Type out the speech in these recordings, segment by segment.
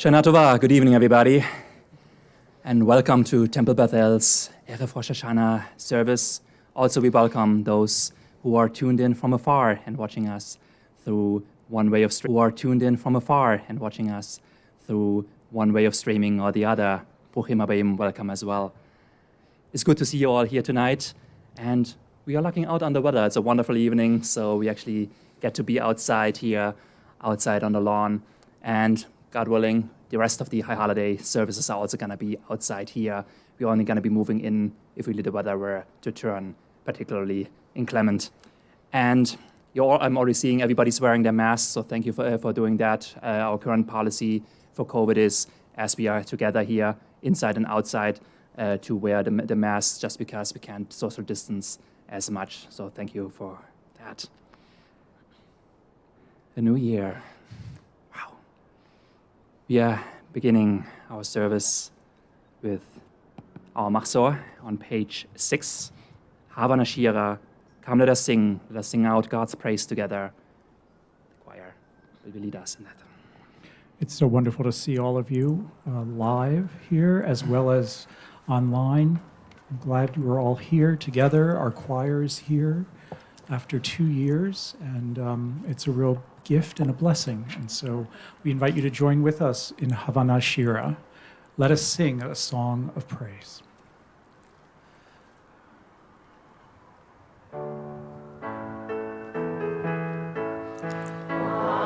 Shana Tova, good evening, everybody, and welcome to Temple Bethel's Erev Rosh Hashanah Service. Also, we welcome those who are tuned in from afar and watching us through one way of streaming or the other. Bruchim Habayim, welcome as well. It's good to see you all here tonight, and we are looking out on the weather. It's a wonderful evening, so we actually get to be outside here, outside on the lawn, and God willing, the rest of the high holiday services are also going to be outside here. We're only going to be moving in if really the weather were to turn particularly inclement. And I'm already seeing everybody's wearing their masks, so thank you for doing that. Our current policy for COVID is, as we are together here, inside and outside, to wear the masks just because we can't social distance as much. So thank you for that. The new year. We are beginning our service with our Machzor on page 6. Hava Nashira. Come, let us sing. Let us sing out God's praise together. The choir will lead us in that. It's so wonderful to see all of you live here as well as online. I'm glad we're all here together. Our choir is here after 2 years, and it's a real gift and a blessing. And so we invite you to join with us in Havana Shira. Let us sing a song of praise.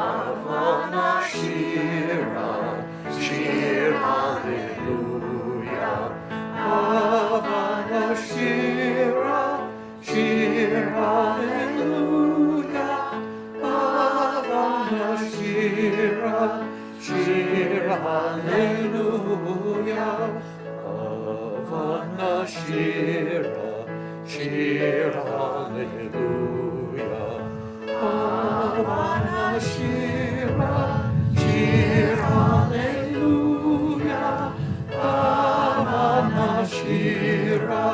Havana Shira, Shir Hallelujah. Havana Shira, Shir Hallelujah. Havana Shira, Shir Hallelujah. Havana Shira, Shir Hallelujah. Havana Shira, Shir Hallelujah. Havana Shira,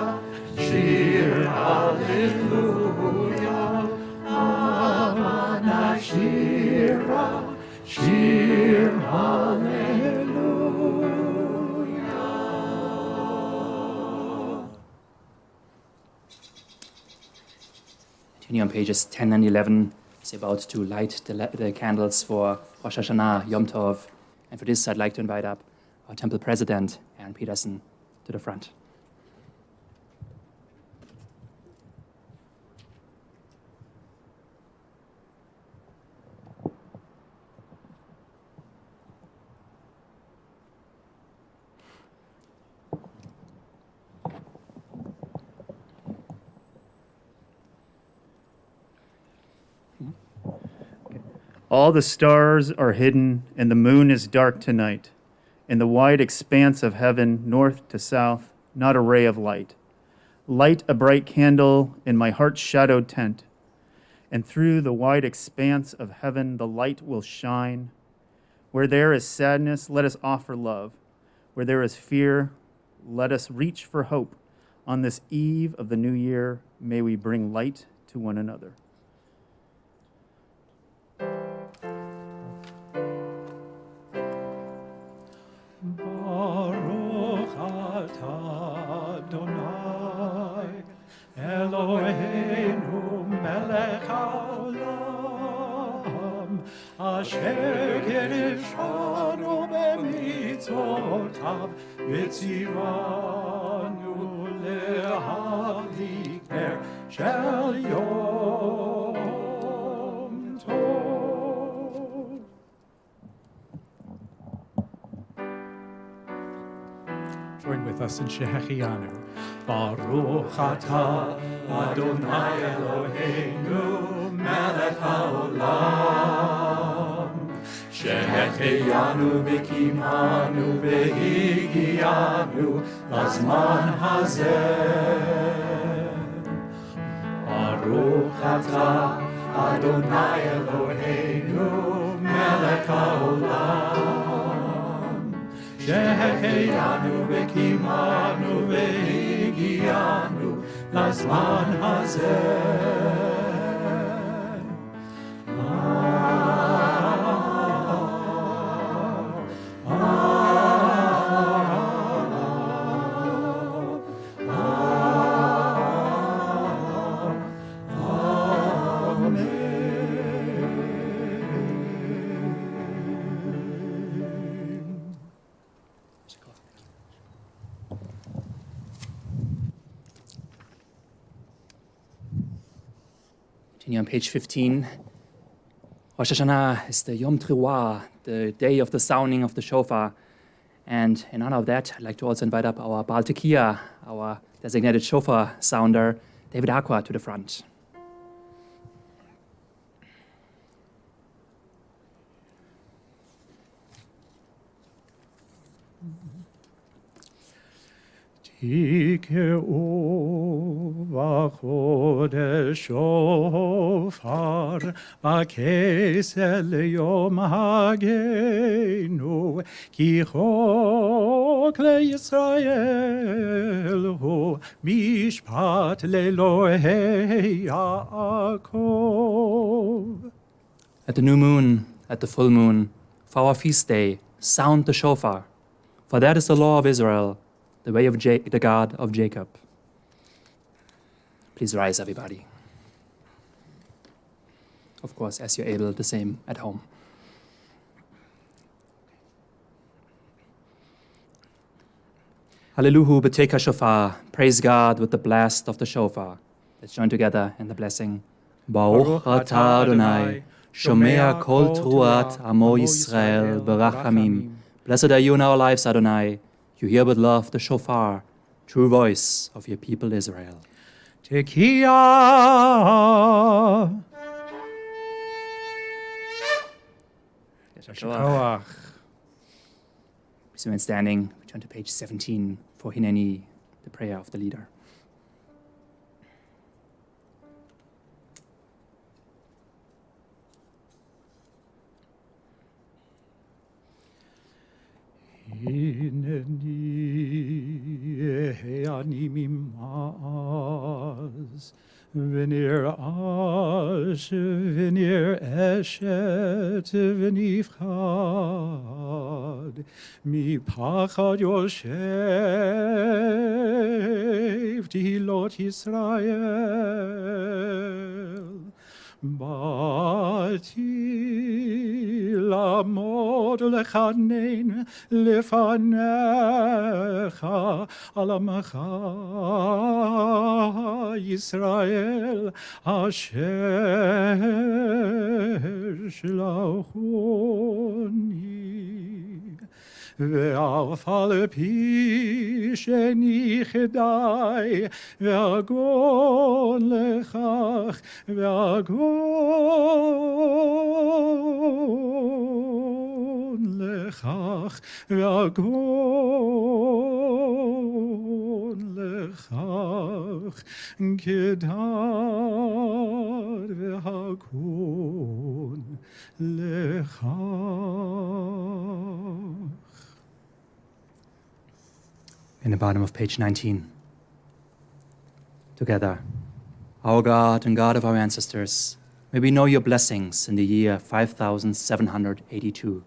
Shir Hallelujah. Havana Shira, Shir Hallelujah. Continue on pages 10 and 11. It's about to light the candles for Rosh Hashanah, Yom Tov. And for this, I'd like to invite up our temple president, Aaron Peterson, to the front. All the stars are hidden, and the moon is dark tonight. In the wide expanse of heaven, north to south, not a ray of light. Light a bright candle in my heart's shadowed tent, and through the wide expanse of heaven the light will shine. Where there is sadness, let us offer love. Where there is fear, let us reach for hope. On this eve of the new year, may we bring light to one another. Baruch atah Adonai, Eloheinu melech haolam, asher kirishanu b'mitzvotav, v'tzivanu lehadlik ner shel Yom Tov. Join with us in Shehecheyanu. Baruch atah Adonai Eloheinu melech haolam, shehecheyanu v'kimanu v'higiyanu lazman hazeh. Baruch atah Adonai Eloheinu melech haolam, shehecheyanu v'kimanu v'higiyanu lazman hazeh. Continue on page 15. Rosh Hashanah is the Yom Teruah, the day of the sounding of the shofar. And in honor of that, I'd like to also invite up our Baal Tekiah, our designated shofar sounder, David Aqua, to the front. תקעו בחודש שופר, בכסל יום הגנו, כי חוק לישראל הוא משפט לאלוהי יעקב. At the new moon, at the full moon, for our feast day, sound the shofar, for that is the law of Israel, the way of the God of Jacob. Please rise, everybody. Of course, as you're able, the same at home. Hallelujah, B'teka shofar. Praise God with the blast of the shofar. Let's join together in the blessing. Baruch atah Adonai, shomea kol truat amo Yisrael berachamim. Blessed are you in our lives, Adonai. You hear with love the shofar, true voice of your people Israel. תקיעה. Please remain standing. We turn to page 17 for Hineni, the prayer of the leader. הנני אני ממעז ונרעש ונרעשת ונפחד מפחד יושב תהילות ישראל באתי לעמוד ולחנן לפניך על עמך ישראל אשר שלחוני ואף על פי שנכדי ואגון לכך ואגון לכך ואגון לכך כדד והגון לכך. In the bottom of page 19. Together, our God and God of our ancestors, may we know your blessings in the year 5782.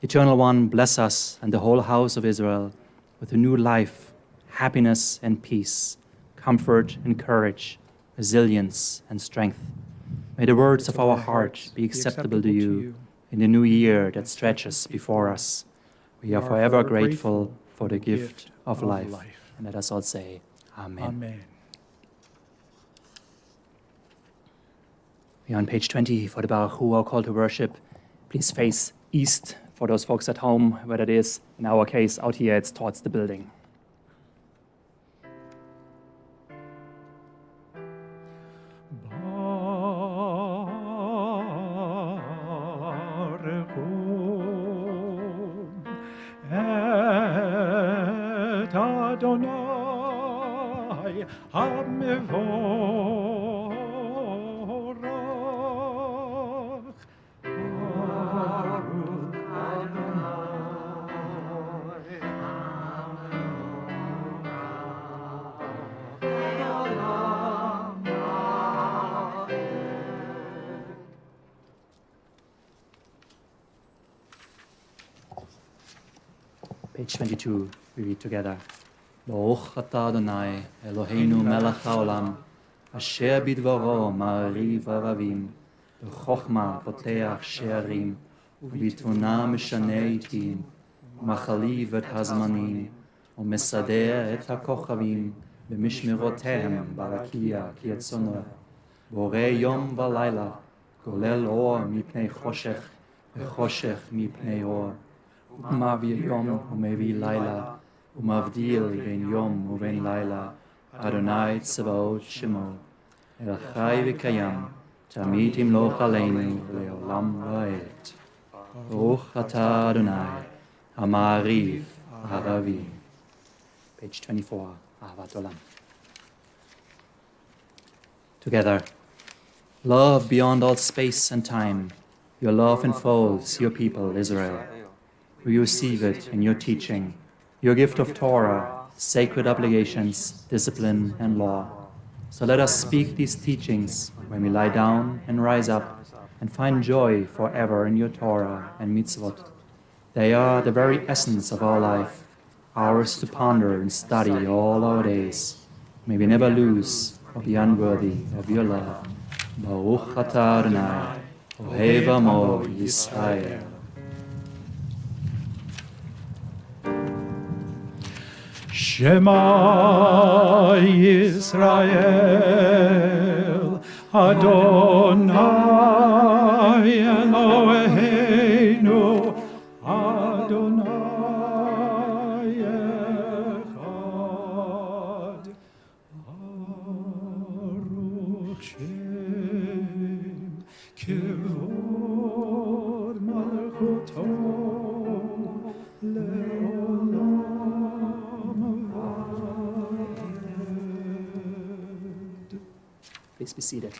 Eternal One, bless us and the whole house of Israel with a new life, happiness and peace, comfort and courage, resilience and strength. May the words of our heart be acceptable to you in the new year that stretches before us. We are forever grateful for the gift of life. And let us all say, Amen. Amen. We are on page 20 for the Baruch Hu, our call to worship. Please face east for those folks at home, where it is. In our case, out here, it's towards the building. Adonai המבורך ברוך אדוני המבורך לעולם ועד. Page 22, we read together. Baruch atah Adonai, Eloheinu melech haolam, asher bidvaro ma'ariv aravim, b'chochma poteach she'arim, ובתבונה משנה עתים, מחליב את הזמנים, ומסדר את הכוכבים, במשמרותיהם ברקיע כרצונו. בורא יום ולילה, גולל אור מפני חושך, וחושך מפני אור. ומעביר יום ומביא לילה, ומבדיל בין יום ובין לילה, אדוני צבאות שמו. אל חי וקיים, תמיד ימלוך עלינו לעולם ועד. ברוך אתה אדוני, המעריב הערבי. Page 24, אהבת עולם. Together, love beyond all space and time, your love enfolds your people, Israel. We receive it in your teaching, your gift of Torah, sacred obligations, discipline, and law. So let us speak these teachings when we lie down and rise up and find joy forever in your Torah and mitzvot. They are the very essence of our life, ours to ponder and study all our days. May we never lose or be unworthy of your love. Baruch atah Adonai, Ohev Amo Yisrael. Shema Yisrael, Adonai Eloheinu, Adonai Echad. Baruch Shem Kivod Malchuto Leolam. Please be seated.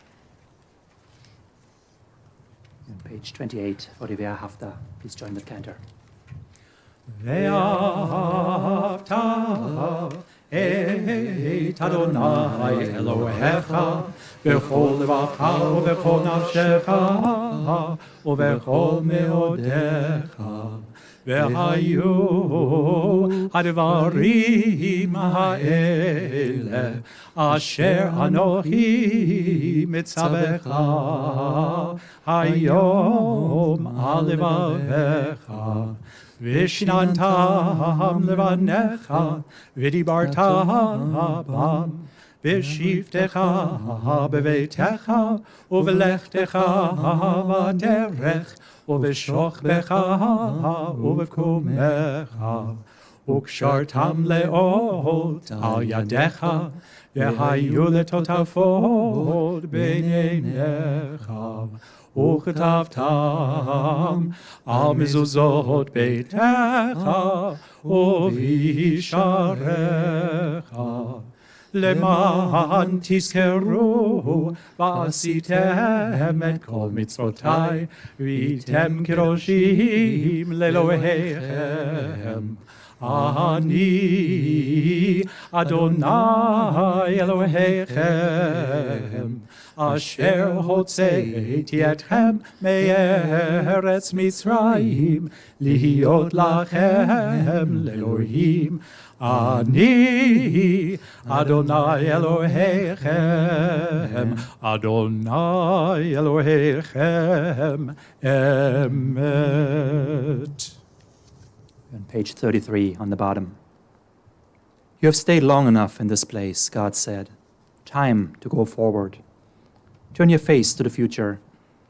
On page 28 for the Ve'ahavta, please join with cantor. Ve'ahavta et Adonai Elohecha b'chol levacha u'b'chol nafshecha u'b'chol meodecha ve'hayu hadvarim ha'ele asher anochi mitzavecha hayom al levavecha Vishnantam levanecha, vidibarta bam, vishivtecha bevetecha, uvelechtecha vaderech, uvishochbecha uvekumecha, ukshartam leot al yadecha, vehayu letotafod beinecha. וכתבתם על מזוזות ביתך ובשעריך למען תזכרו ועשיתם את כל מצוותיי והייתם קדושים לאלוהיכם. אני אדוני אלוהיכם אשר הוצאתי אתכם מארץ מצרים להיות לכם לאלוהים. אני אדוני אלוהיכם, אדוני אלוהיכם אמת. On page 33 on the bottom. You have stayed long enough in this place, God said. Time to go forward. Turn your face to the future.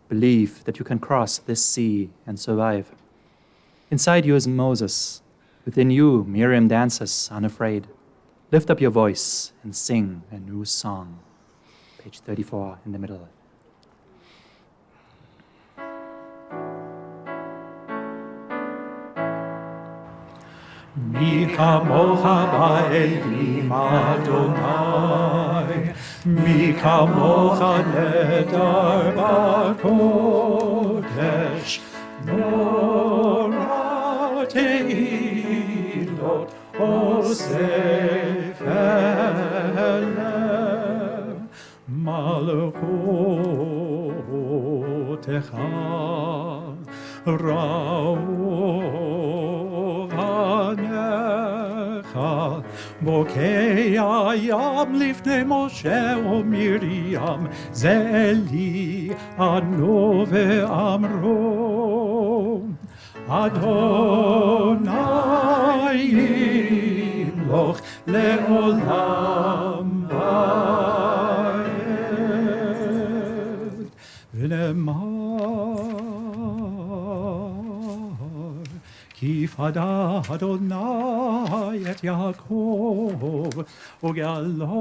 Believe that you can cross this sea and survive. Inside you is Moses. Within you, Miriam dances, unafraid. Lift up your voice and sing a new song. Page 34 in the middle. מי כמוך באלים אדוני, מי כמוך נדר בקודש, נורא תהילות אוסף אליו, מלכותך רעוב עניך, בוקע ים לפני משה ומרים, זה לי ענו ואמרו, אדוני ימלוך לעולם ועד. שנאמר, כי פדה אדוני את יעקב וגאלו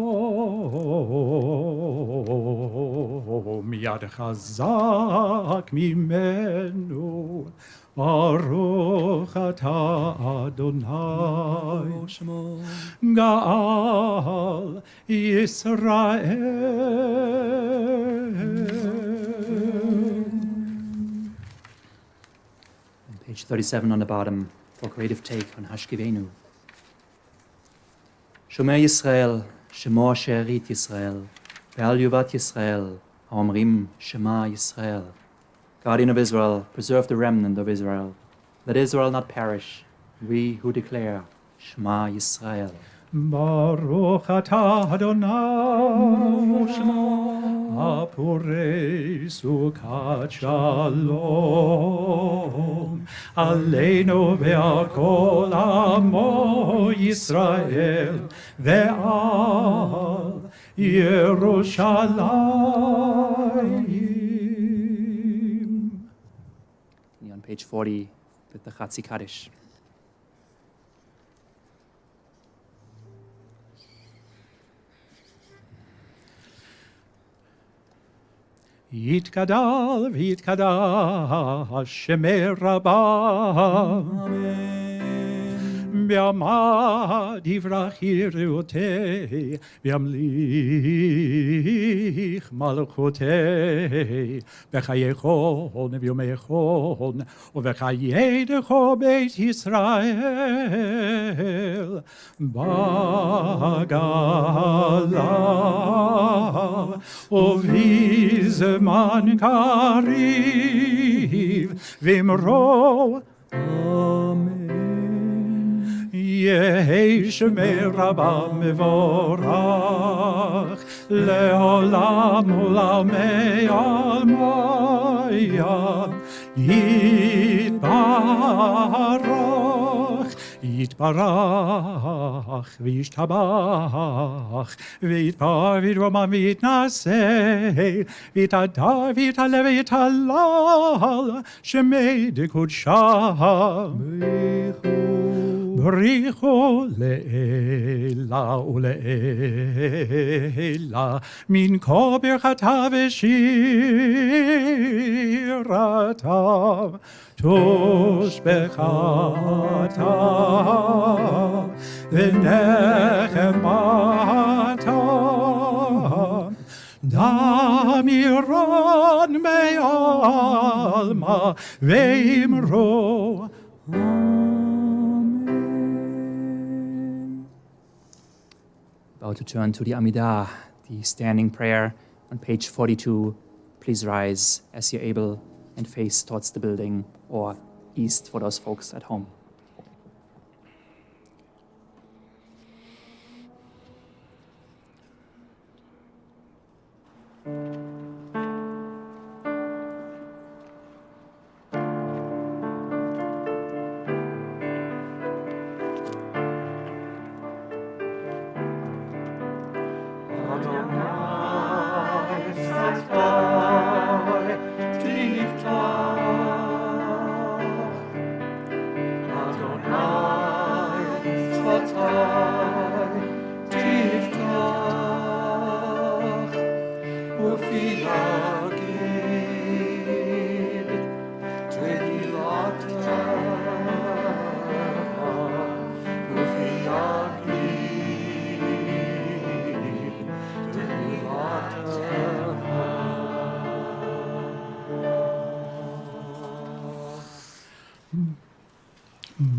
מיד חזק ממנו. ברוך אתה אדוני גאל ישראל. Page 37 on the bottom for creative take on Hashkivenu. Shomer Yisrael, Shemo Sherit Yisrael, Be'al Yuvat Yisrael, Haomrim Shema Yisrael. Guardian of Israel, preserve the remnant of Israel. Let Israel not perish. We who declare Shema Yisrael. Baruch atah Adonai הפורש סוכת שלום עלינו ועל כל עמו ישראל ועל ירושלים. On page 40 with the Chatzi Kaddish. יתגדל ויתקדש שמי רבה בעמד יברכי רעותי וימליך מלכותי בחיי חון ויומי חון ובחיי דכו בית ישראל בגלה ובזמן קריב ואמרו אמן. יהי שמי רבה מבורך לעולם עולמי עלמיה יתברך יתברך וישתבח ויתפאר ויתרומם ויתנשא ויתהדר ויתעלה ויתהלל שמי דקודשה בריחו לעילה ולעילה מן כה ברכתה ושירתה תושבחתה ונחמתה דמירן מעלמה ואמרו About to turn to the Amidah, the standing prayer on page 42. Please rise as you're able and face towards the building or east for those folks at home.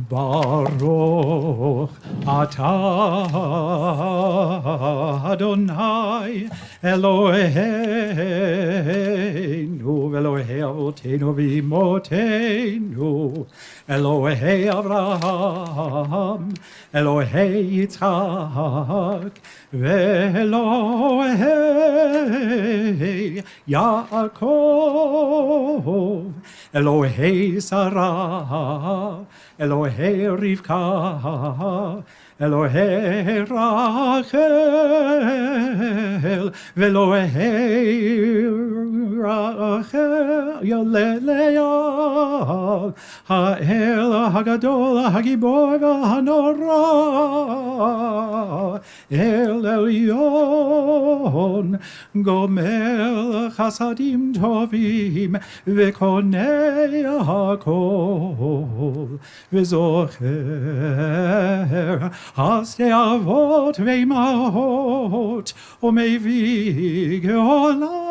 Baruch atah Adonai Eloheinu Elohei Avotenu v'Imotenu Elohei Avraham Elohei Yitzchak ve'Elohei Yaakov Elohei Sarah Elohei Rivka Elohei Rachel ve'Elohei אחר יולליו, האל הגדול, הגיבור והנורא, אל עליון, גומל חסדים טובים, וקונה הכל, וזוכר חסדי אבות ואימהות, ומביא גאולה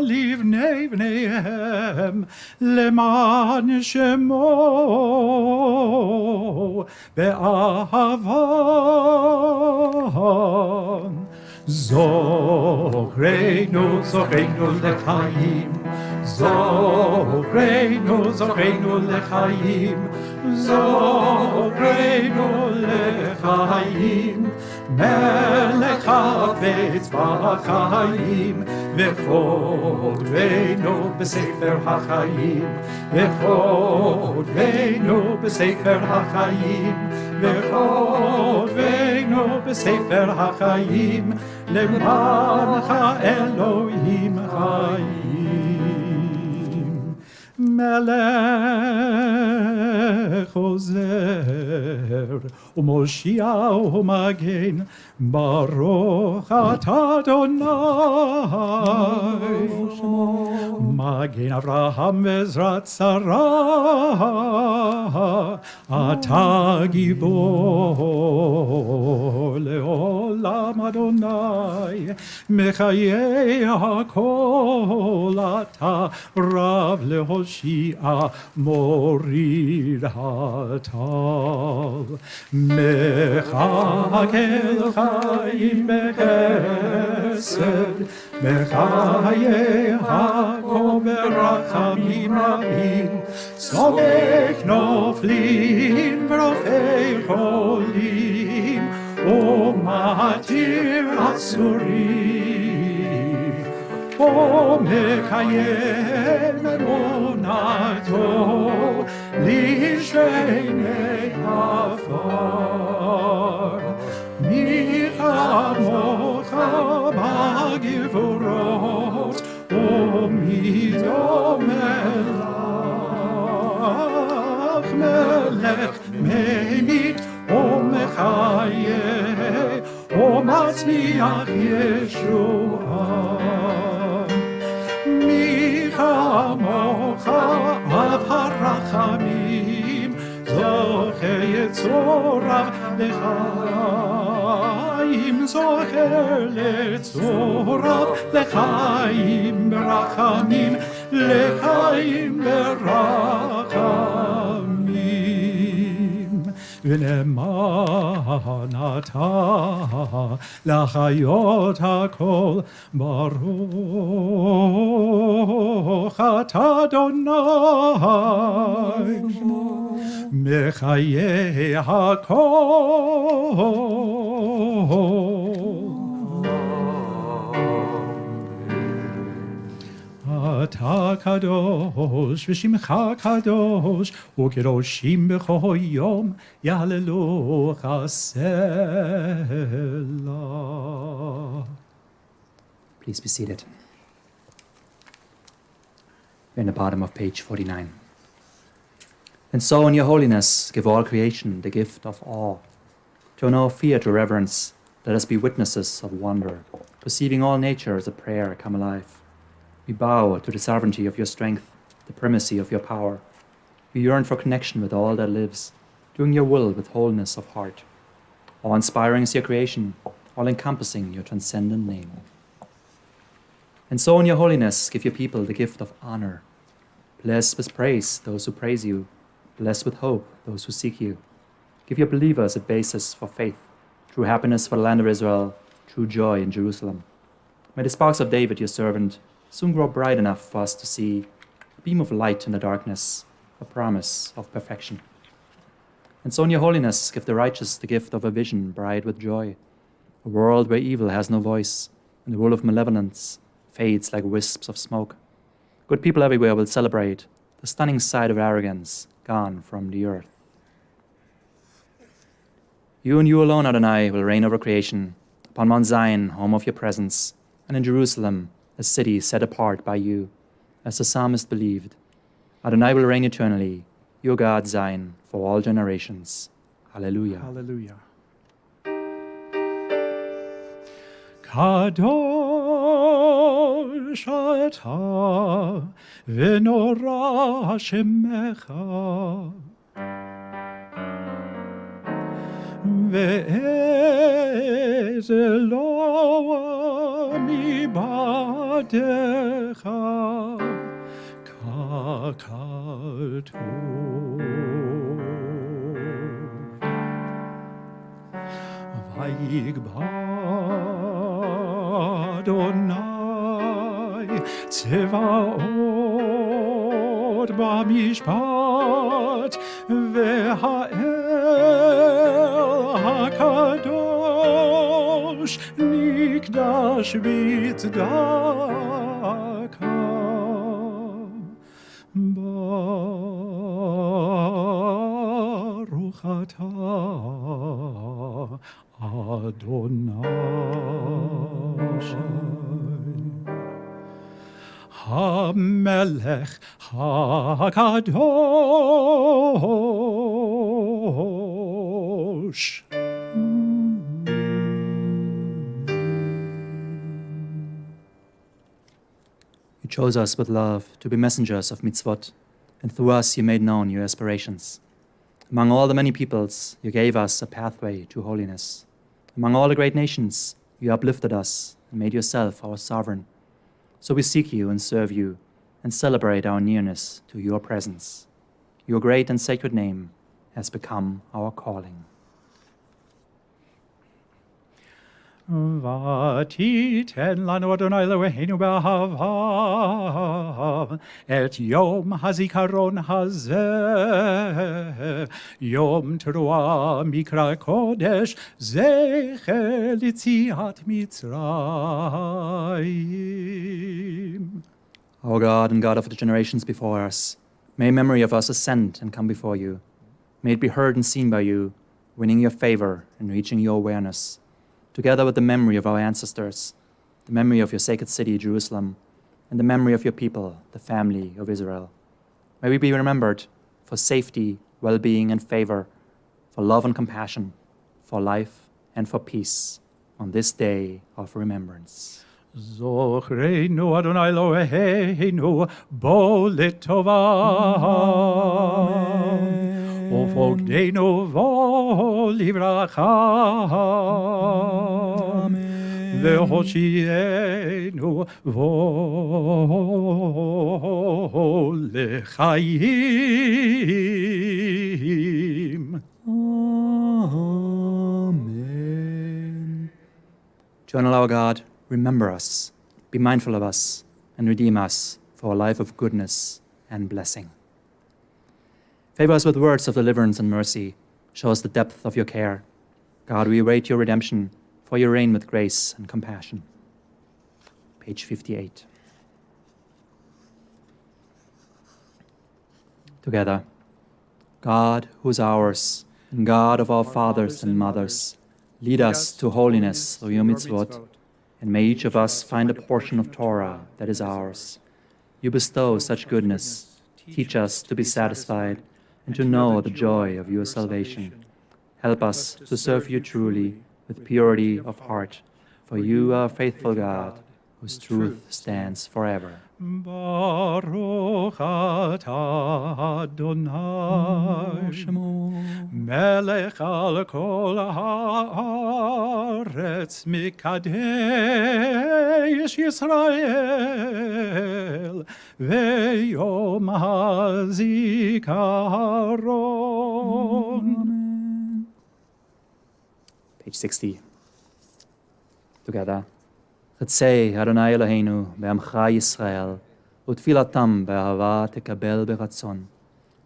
לבני בניהם, למען שמו באהבה. זוכרנו, זוכרנו לחיים, זוכרנו, זוכרנו לחיים, זוכרנו לחיים, מלך חפץ בחיים, וכתבנו בספר החיים, וכתבנו בספר החיים, וכתבנו בספר החיים, למענך אלוהים חיים. מלך עוזר ומושיע ומגן, ברוך אתה אדוני. מגן אברהם ועזרת שרה, אתה גיבור לעולם אדוני, מחיי הכל אתה רב להושיע, מוריד הטל. מחכה חיים בחסד, בחיי הכל ברחמים רבים, סומך נופלים ורופא חולים, ומתיר אסורים, ומקיים אמונתו לשני עפר. מי כמוך בגבורות, ומי דומה לך, מלך ממית ומחיה ומצליח ישועה. מי כמוך אב הרחמים, זוכה יצוריו לחיים, זוכה לצוריו לחיים ברחמים, לחיים ברחמים. ולמען אתה לחיות הכל, ברוך אתה אדוני, מחיי הכל. אתה קדוש ושמך קדוש, וקדושים בכל יום יהללוך סלע. Please be seated. We're in the bottom of page 49. And so, in your holiness, give all creation the gift of awe. To know fear, to reverence, let us be witnesses of wonder, perceiving all nature as a prayer come alive. We bow to the sovereignty of your strength, the primacy of your power. We yearn for connection with all that lives, doing your will with wholeness of heart. Awe-inspiring is your creation, all-encompassing your transcendent name. And so in your holiness, give your people the gift of honor. Bless with praise those who praise you. Bless with hope those who seek you. Give your believers a basis for faith, true happiness for the land of Israel, true joy in Jerusalem. May the sparks of David, your servant, soon grow bright enough for us to see a beam of light in the darkness, a promise of perfection. And so in your holiness, give the righteous the gift of a vision bright with joy, a world where evil has no voice, and the rule of malevolence fades like wisps of smoke. Good people everywhere will celebrate the stunning sight of arrogance gone from the earth. You and you alone, Adonai, will reign over creation, upon Mount Zion, home of your presence, and in Jerusalem, a city set apart by you, as the psalmist believed. Adonai will reign eternally, your God Zion, for all generations. Hallelujah. Hallelujah. Kadosh ata v'nora shemecha ve'ezelom ibadecha kakatov vayigbar Adonai tzevaot b'mishpat ve'ha'el hakadosh nikdash b'tzedaka baruch atah Adonai HaMelech HaKadosh. You chose us with love to be messengers of mitzvot, and through us you made known your aspirations. Among all the many peoples, you gave us a pathway to holiness. Among all the great nations, you uplifted us and made yourself our sovereign. So we seek you and serve you and celebrate our nearness to your presence. Your great and sacred name has become our calling. Vatiten lanu Adonai Eloheinu b'ahava et yom hazikaron hazeh yom teruah mikra kodesh zecher litziat Mitzrayim. Our God and God of the generations before us, may memory of us ascend and come before you. May it be heard and seen by you, winning your favor and reaching your awareness. Together with the memory of our ancestors, the memory of your sacred city, Jerusalem, and the memory of your people, the family of Israel. May we be remembered for safety, well-being, and favor, for love and compassion, for life and for peace on this day of remembrance. Zochreinu Adonai Eloheinu bo l'tova ufogdeinu vo livracha ve'hoshienu vo l'chaim. Amen. Eternal our God, remember us, be mindful of us, and redeem us for a life of goodness and blessing. Favor us with words of deliverance and mercy. Show us the depth of your care. God, we await your redemption, for you reign with grace and compassion. Page 58. Together, God who is ours, and God of our fathers and mothers, lead us to holiness through your mitzvot, and may each of us find a portion of Torah that is ours. You bestow such goodness. Teach us to be satisfied and to know the joy of your salvation. Help us to serve you truly with purity of heart, for you are a faithful God, whose truth stands forever. Baruch atah Adonai melech al kol haaretz mikadesh Yisrael veyom hazikaron. Page 60. Together. Chetzei Adonai Eloheinu be'amcha Yisrael, utfilatam be'ahava tekabel beratzon,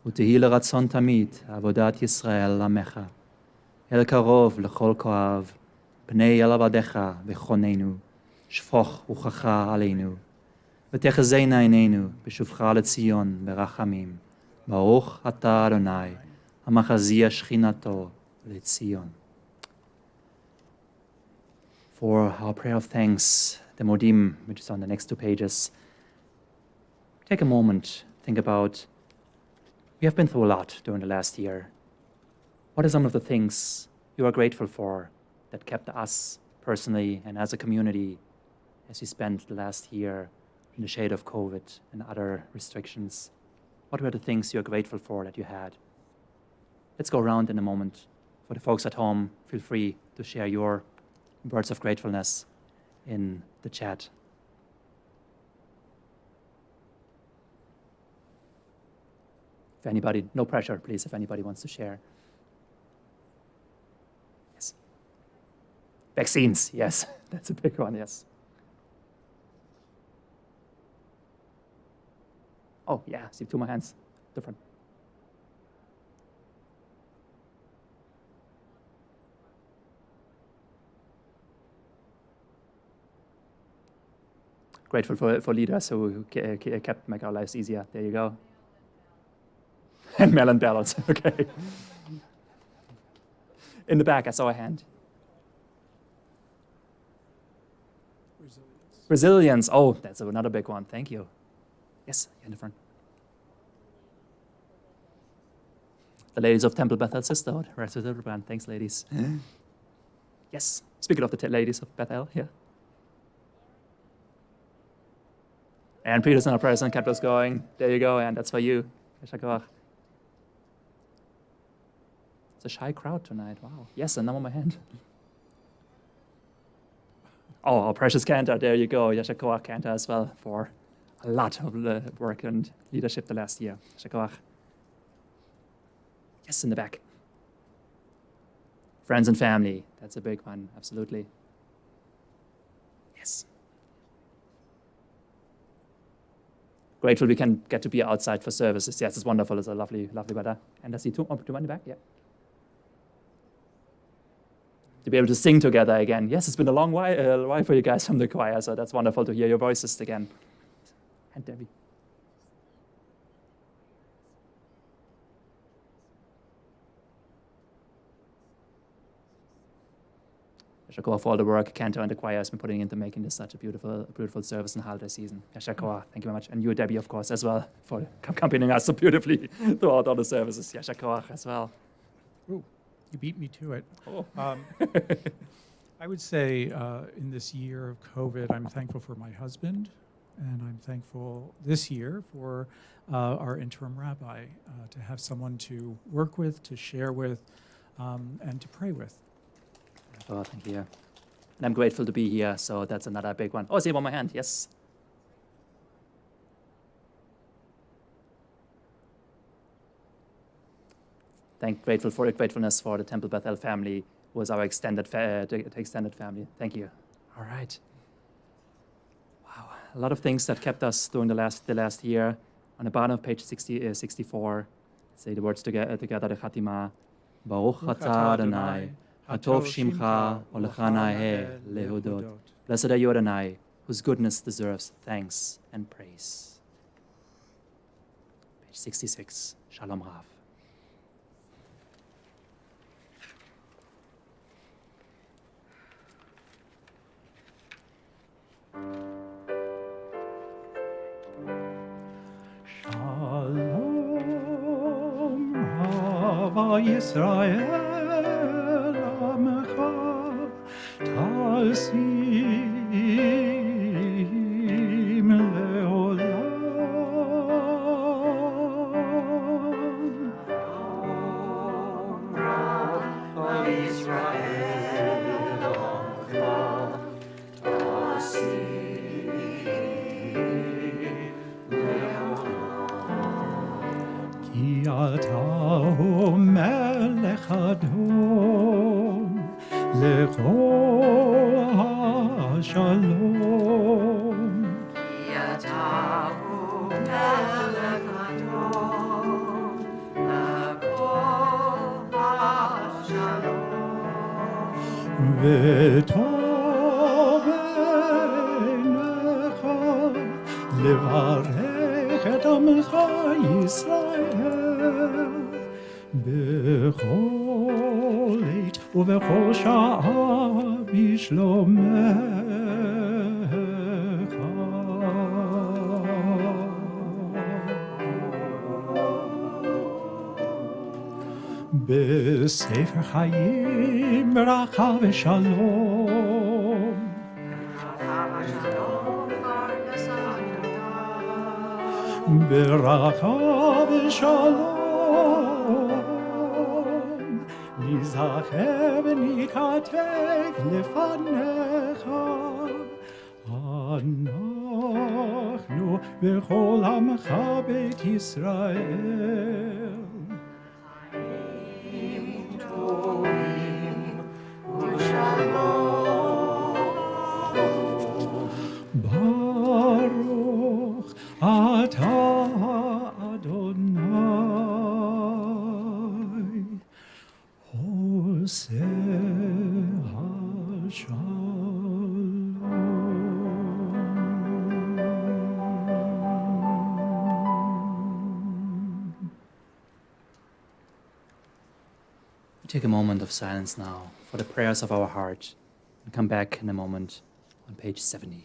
utehi leratzon tamid avodat Yisrael amecha, el karov lechol koav, pnei el avadecha v'chonenu, shfoch uchacha aleinu, v'techezena einenu b'shuvcha leTzion berachamim, baruch atah Adonai, hamachazia shchinato leTzion. For our prayer of thanks the Modim, which is on the next 2 pages. Take a moment, think about, we have been through a lot during the last year. What are some of the things you are grateful for that kept us personally and as a community as we spent the last year in the shade of COVID and other restrictions? What were the things you're grateful for that you had? Let's go around in a moment. For the folks at home, feel free to share your words of gratefulness in the chat. If anybody, no pressure, please, if anybody wants to share. Yes. Vaccines, yes, that's a big one, yes. Oh, yeah, see 2 more hands, different. Grateful for leaders who kept make our lives easier. There you go. And melon balance, okay. In the back, I saw a hand. Resilience, oh, that's another big one, thank you. Yes, in the front. The ladies of Temple Beth Sisterhood, rest of the brand. Thanks, ladies. Yes, speaking of the ladies of Bethel, yeah. And Peterson, our president, kept us going. There you go, and that's for you. It's a shy crowd tonight, wow. Yes, and now on my hand. Oh, our precious Cantor, there you go. Yashakawach Cantor as well for a lot of work and leadership the last year. Yashakawach. Yes, in the back. Friends and family, that's a big one, absolutely. Yes. Grateful we can get to be outside for services. Yes, it's wonderful. It's a lovely, lovely weather. And I see two in the back, yeah. To be able to sing together again. Yes, it's been a long while for you guys from the choir, so that's wonderful to hear your voices again. And Debbie. Yashakor for all the work Cantor and the choir has been putting into making this such a beautiful service and holiday season. Yashakor, thank you very much. And you, Debbie, of course, as well, for accompanying us so beautifully throughout all the services. Yashakor as well. Ooh, you beat me to it. Oh. I would say in this year of COVID, I'm thankful for my husband, and I'm thankful this year for our interim rabbi, to have someone to work with, to share with, and to pray with. Oh, thank you. And I'm grateful to be here, so that's another big one. Oh, I see one more hand, yes. Grateful for the gratefulness for the Temple Bethel family, who was our extended family. Thank you. All right. Wow, a lot of things that kept us during the last year. On the bottom of page 64, say the words together, the Chatima. Baruch atah Adonai, Hatov Shimcha, Olechana Lehudot. Blessed are you, Adonai, whose goodness deserves thanks and praise. Page 66, Shalom Rav. Shalom, Hava Yisrael, Amecha, Tasim Leolam. Hava Yisrael, Amecha, Tasim Ki atahu melech adon lechol hashalom. Ki atahu melech adon lechol hashalom. V'tov einecha levarech et amecha Yisrael bechol עת ובכל שעה בשלומך. בספר חיים ברכה ושלום. ברכה ושלום, נזכר ונכתב לפניך, אנחנו וכל עמך בית ישראל. חיים טובים ושלום. ברוך אתה אדוני עושה השלום. Take a moment of silence now for the prayers of our heart and come back in a moment on page 70.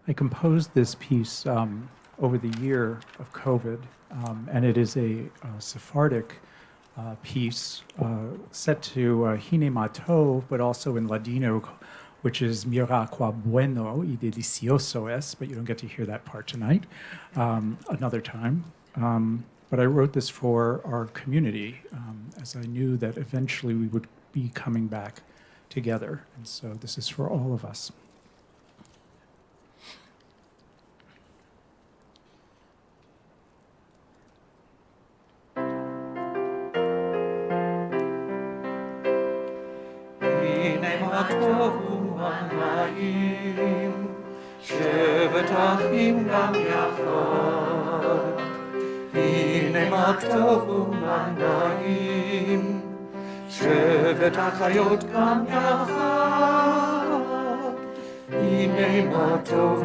I composed this piece over the year of COVID, and it is a Sephardic piece set to Hine Matov, but also in Ladino, which is Mira qua bueno y delicioso es, but you don't get to hear that part tonight, another time. But I wrote this for our community, as I knew that eventually we would be coming back together. And so this is for all of us. שבט אחים גם יחד, הנה מה טוב ומנעים, שבט אחיות גם יחד, הנה מה טוב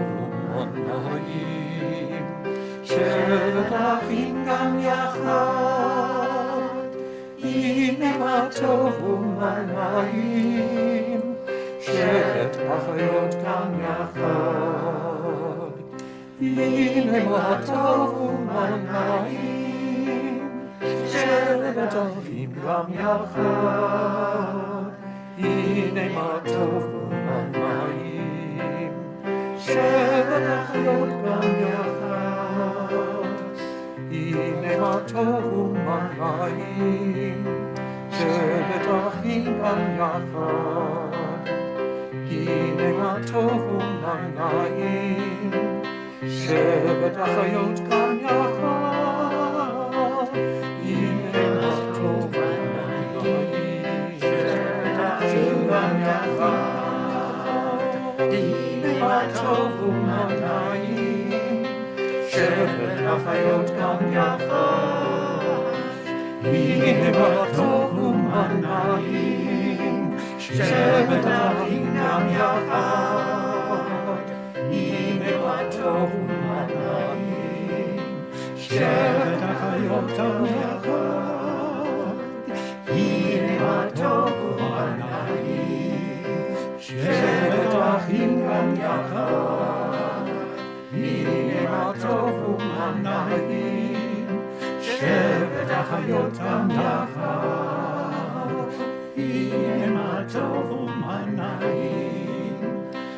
ומנעים, שבט אחים גם יחד, הנה מה טוב ומנעים, שבט אחיות גם יחד, הנה מה טוב ומנעים, שבט אחים גם יחד, הנה מה טוב ומנעים, שבט אחיות גם יחד, הנה מה טוב ומנעים, שבט אחים גם יחד, הנה מה טוב ומנעים, שבט אחיות גם יחד, הנה מה טוב ומנעים, שבט אחים גם יחד, הנה מה טוב ומנעים, שבט אחיות גם יחד, הנה מה טוב ומנעים, שבט אחים גם יחד, הנה מה טוב ומנעים, שבט אחיות גם יחד, הנה מה טוב ומנעים. להחיותם יחד, הנה מה טוב ומה נעים,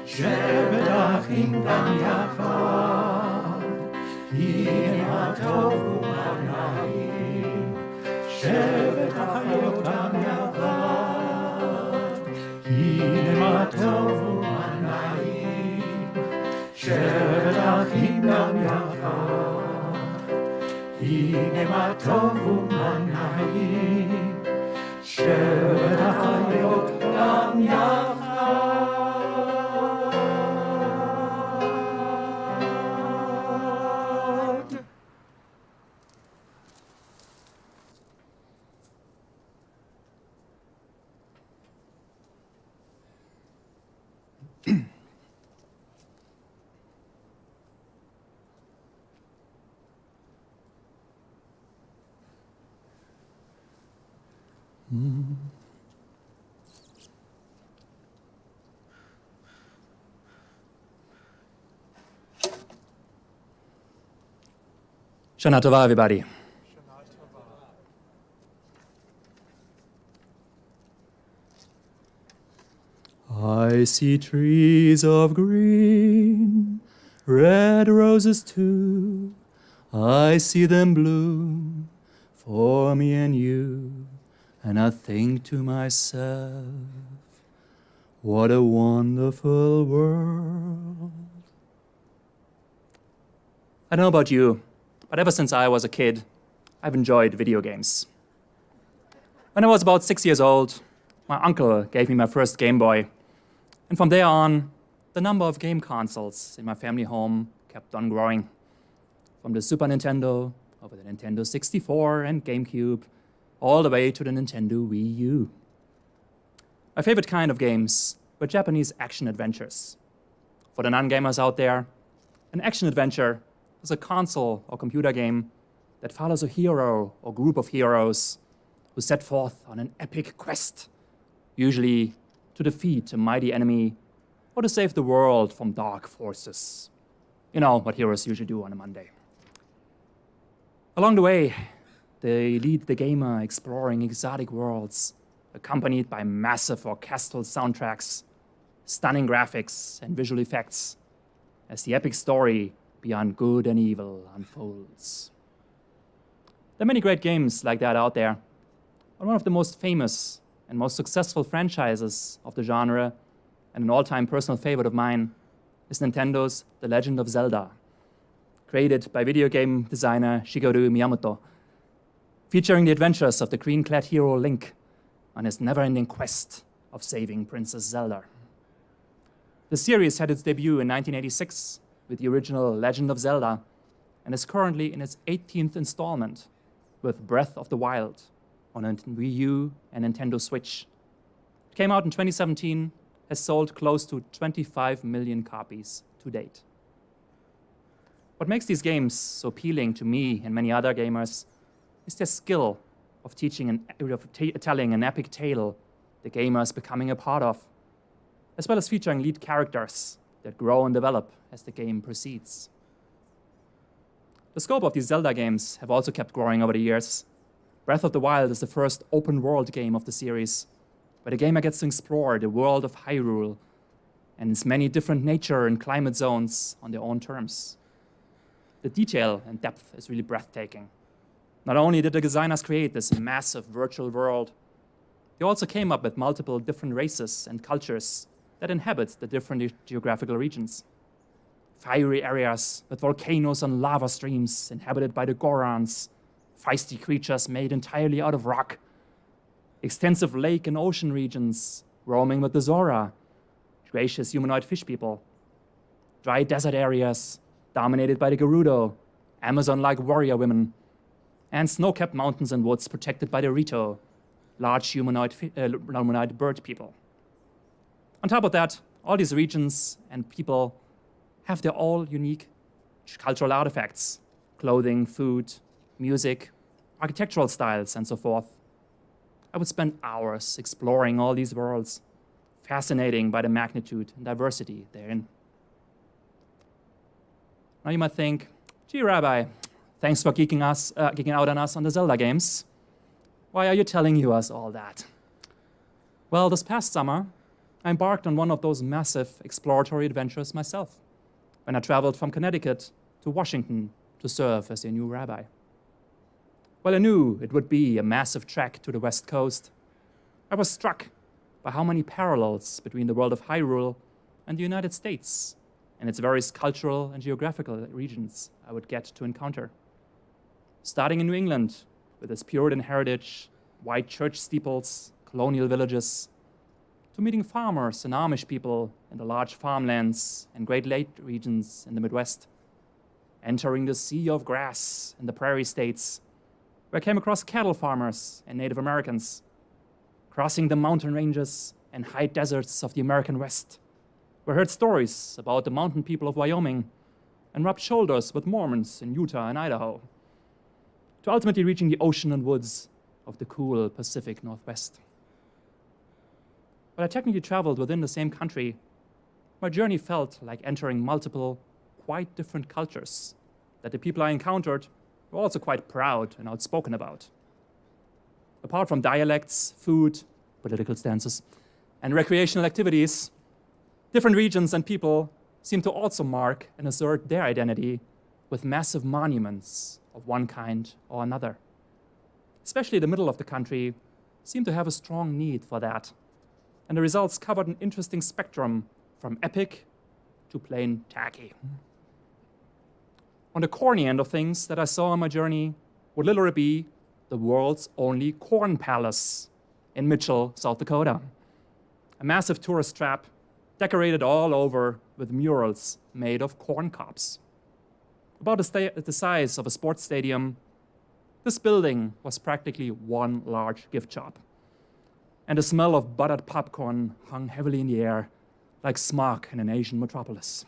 שבת אחים גם יחד, הנה מה טוב ומה נעים, שבת אחיותם יחד, הנה מה טוב ומה נעים, שבת אחים גם יחד, הנה מה טוב ומה נעים, שבת אחיותם יחד. Shana Tova, everybody. I see trees of green, red roses too. I see them bloom for me and you. And I think to myself, what a wonderful world. I don't know about you, but ever since I was a kid, I've enjoyed video games. When I was about 6 years old, my uncle gave me my first Game Boy. And from there on, the number of game consoles in my family home kept on growing. From the Super Nintendo, over the Nintendo 64 and GameCube, all the way to the Nintendo Wii U. My favorite kind of games were Japanese action adventures. For the non-gamers out there, an action adventure is a console or computer game that follows a hero or group of heroes who set forth on an epic quest, usually to defeat a mighty enemy or to save the world from dark forces. You know what heroes usually do on a Monday. Along the way, they lead the gamer exploring exotic worlds, accompanied by massive orchestral soundtracks, stunning graphics, and visual effects, as the epic story beyond good and evil unfolds. There are many great games like that out there, but one of the most famous and most successful franchises of the genre, and an all-time personal favorite of mine, is Nintendo's The Legend of Zelda, created by video game designer Shigeru Miyamoto, featuring the adventures of the green-clad hero Link on his never-ending quest of saving Princess Zelda. The series had its debut in 1986 with the original Legend of Zelda and is currently in its 18th installment with Breath of the Wild on a Wii U and Nintendo Switch. It came out in 2017, has sold close to 25 million copies to date. What makes these games so appealing to me and many other gamers is their skill of telling an epic tale the gamer is becoming a part of, as well as featuring lead characters that grow and develop as the game proceeds. The scope of these Zelda games have also kept growing over the years. Breath of the Wild is the first open-world game of the series, where the gamer gets to explore the world of Hyrule and its many different nature and climate zones on their own terms. The detail and depth is really breathtaking. Not only did the designers create this massive virtual world, they also came up with multiple different races and cultures that inhabit the different geographical regions. Fiery areas with volcanoes and lava streams inhabited by the Gorons, feisty creatures made entirely out of rock, extensive lake and ocean regions roaming with the Zora, gracious humanoid fish people, dry desert areas dominated by the Gerudo, Amazon-like warrior women, and snow-capped mountains and woods protected by the Rito, large humanoid bird people. On top of that, all these regions and people have their all unique cultural artifacts, clothing, food, music, architectural styles, and so forth. I would spend hours exploring all these worlds, fascinating by the magnitude and diversity therein. Now you might think, gee, Rabbi, Thanks for geeking out on us on the Zelda games. Why are you telling us all that? Well, this past summer, I embarked on one of those massive exploratory adventures myself when I traveled from Connecticut to Washington to serve as their new rabbi. While I knew it would be a massive trek to the West Coast, I was struck by how many parallels between the world of Hyrule and the United States and its various cultural and geographical regions I would get to encounter. Starting in New England, with its Puritan heritage, white church steeples, colonial villages, to meeting farmers and Amish people in the large farmlands and Great Lake regions in the Midwest, entering the sea of grass in the prairie states, where I came across cattle farmers and Native Americans, crossing the mountain ranges and high deserts of the American West, where I heard stories about the mountain people of Wyoming and rubbed shoulders with Mormons in Utah and Idaho, to ultimately reaching the ocean and woods of the cool Pacific Northwest. While I technically traveled within the same country, my journey felt like entering multiple, quite different cultures that the people I encountered were also quite proud and outspoken about. Apart from dialects, food, political stances, and recreational activities, different regions and people seem to also mark and assert their identity with massive monuments of one kind or another. Especially the middle of the country seemed to have a strong need for that, and the results covered an interesting spectrum from epic to plain tacky. On the corny end of things that I saw on my journey would literally be the world's only corn palace in Mitchell, South Dakota. A massive tourist trap decorated all over with murals made of corn cobs. About the size of a sports stadium, this building was practically one large gift shop. And the smell of buttered popcorn hung heavily in the air like smog in an Asian metropolis.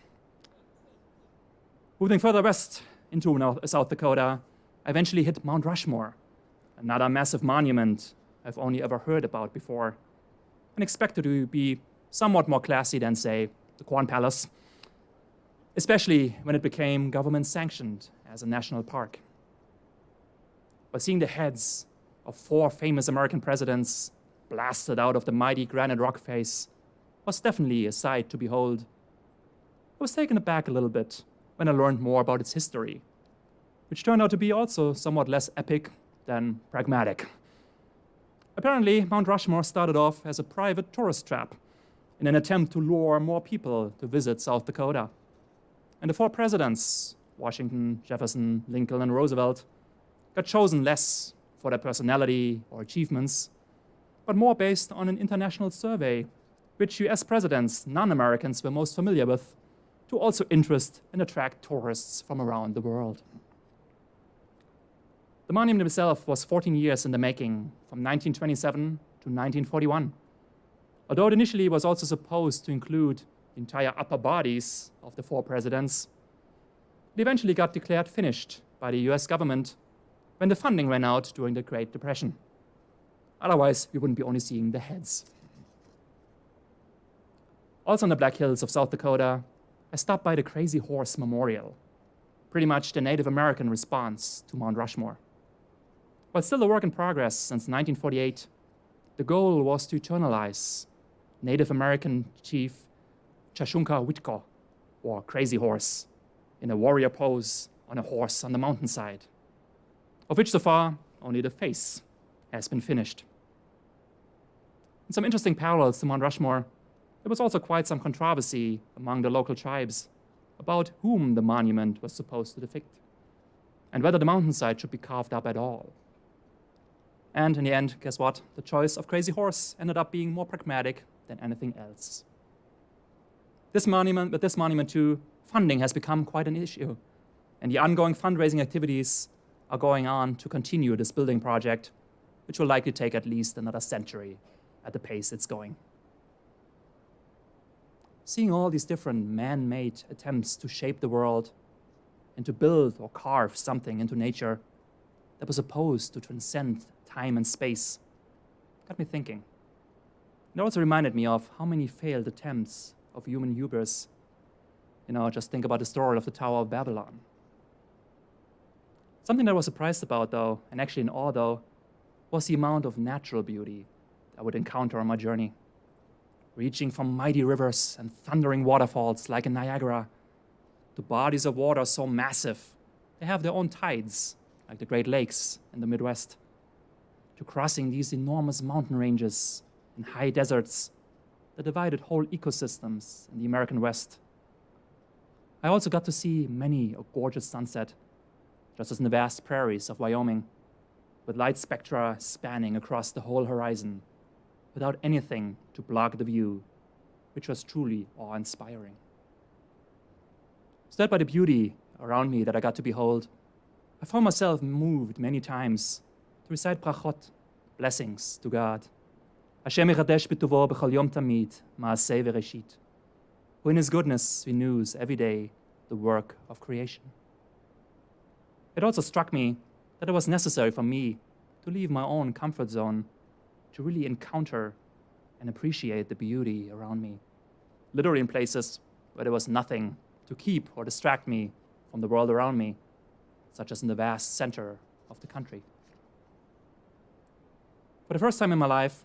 Moving further west into South Dakota, I eventually hit Mount Rushmore, another massive monument I've only ever heard about before, and expected to be somewhat more classy than, say, the Corn Palace, especially when it became government-sanctioned as a national park. But seeing the heads of 4 famous American presidents blasted out of the mighty granite rock face was definitely a sight to behold. I was taken aback a little bit when I learned more about its history, which turned out to be also somewhat less epic than pragmatic. Apparently, Mount Rushmore started off as a private tourist trap in an attempt to lure more people to visit South Dakota. And the 4 presidents, Washington, Jefferson, Lincoln, and Roosevelt, got chosen less for their personality or achievements, but more based on an international survey, which US presidents non-Americans were most familiar with, to also interest and attract tourists from around the world. The monument itself was 14 years in the making, from 1927 to 1941. Although it initially was also supposed to include the entire upper bodies of the 4 presidents, it eventually got declared finished by the US government when the funding ran out during the Great Depression. Otherwise, we wouldn't be only seeing the heads. Also in the Black Hills of South Dakota, I stopped by the Crazy Horse Memorial, pretty much the Native American response to Mount Rushmore. While still a work in progress since 1948, the goal was to eternalize Native American chief Chashunka Witko, or Crazy Horse, in a warrior pose on a horse on the mountainside, of which so far only the face has been finished. In some interesting parallels to Mount Rushmore, there was also quite some controversy among the local tribes about whom the monument was supposed to depict, and whether the mountainside should be carved up at all. And in the end, guess what? The choice of Crazy Horse ended up being more pragmatic than anything else. With this monument too, funding has become quite an issue, and the ongoing fundraising activities are going on to continue this building project, which will likely take at least another century at the pace it's going. Seeing all these different man-made attempts to shape the world and to build or carve something into nature that was supposed to transcend time and space got me thinking. It also reminded me of how many failed attempts of human hubris. Just think about the story of the Tower of Babylon. Something that I was surprised about, though, and actually in awe, though, was the amount of natural beauty I would encounter on my journey. Reaching from mighty rivers and thundering waterfalls like in Niagara, to bodies of water so massive they have their own tides, like the Great Lakes in the Midwest, to crossing these enormous mountain ranges and high deserts that divided whole ecosystems in the American West. I also got to see many a gorgeous sunset, just as in the vast prairies of Wyoming, with light spectra spanning across the whole horizon, without anything to block the view, which was truly awe-inspiring. Stirred by the beauty around me that I got to behold, I found myself moved many times to recite brachot, blessings to God. Hashem yichadesh b'tuvo b'chol yom tamid, ma'aseh v'reshit. Who in His goodness renews every day the work of creation. It also struck me that it was necessary for me to leave my own comfort zone to really encounter and appreciate the beauty around me, literally in places where there was nothing to keep or distract me from the world around me, such as in the vast center of the country. For the first time in my life,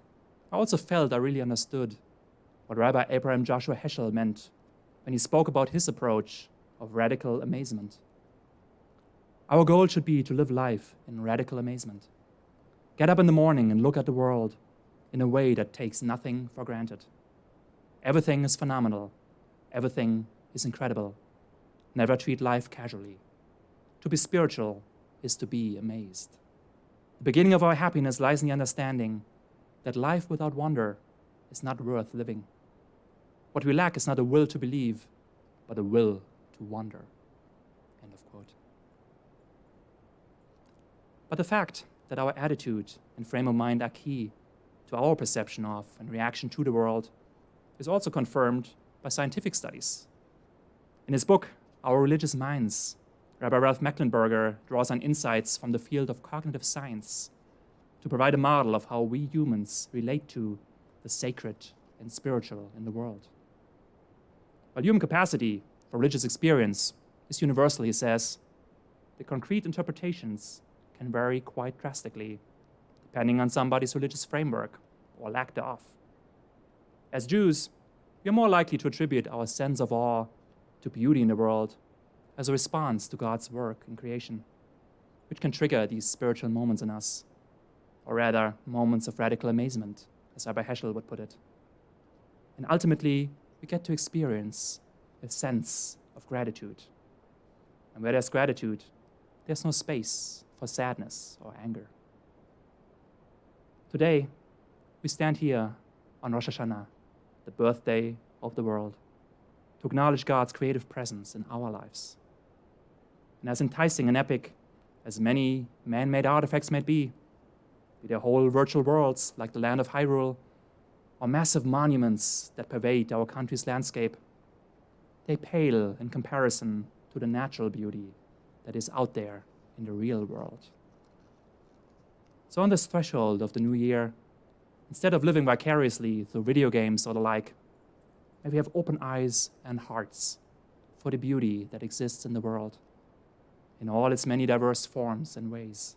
I also felt I really understood what Rabbi Abraham Joshua Heschel meant when he spoke about his approach of radical amazement. Our goal should be to live life in radical amazement. Get up in the morning and look at the world in a way that takes nothing for granted. Everything is phenomenal. Everything is incredible. Never treat life casually. To be spiritual is to be amazed. The beginning of our happiness lies in the understanding that life without wonder is not worth living. What we lack is not a will to believe, but a will to wonder. End of quote. But the fact that our attitude and frame of mind are key to our perception of and reaction to the world is also confirmed by scientific studies. In his book, Our Religious Minds, Rabbi Ralph Mecklenburger draws on insights from the field of cognitive science to provide a model of how we humans relate to the sacred and spiritual in the world. While human capacity for religious experience is universal, he says, the concrete interpretations can vary quite drastically, depending on somebody's religious framework or lack thereof. As Jews, we are more likely to attribute our sense of awe to beauty in the world as a response to God's work in creation, which can trigger these spiritual moments in us, or rather, moments of radical amazement, as Rabbi Heschel would put it. And ultimately, we get to experience a sense of gratitude. And where there's gratitude, there's no space for sadness or anger. Today, we stand here on Rosh Hashanah, the birthday of the world, to acknowledge God's creative presence in our lives. And as enticing and epic as many man-made artifacts may be their whole virtual worlds like the land of Hyrule, or massive monuments that pervade our country's landscape, they pale in comparison to the natural beauty that is out there in the real world. So on this threshold of the new year, instead of living vicariously through video games or the like, may we have open eyes and hearts for the beauty that exists in the world, in all its many diverse forms and ways.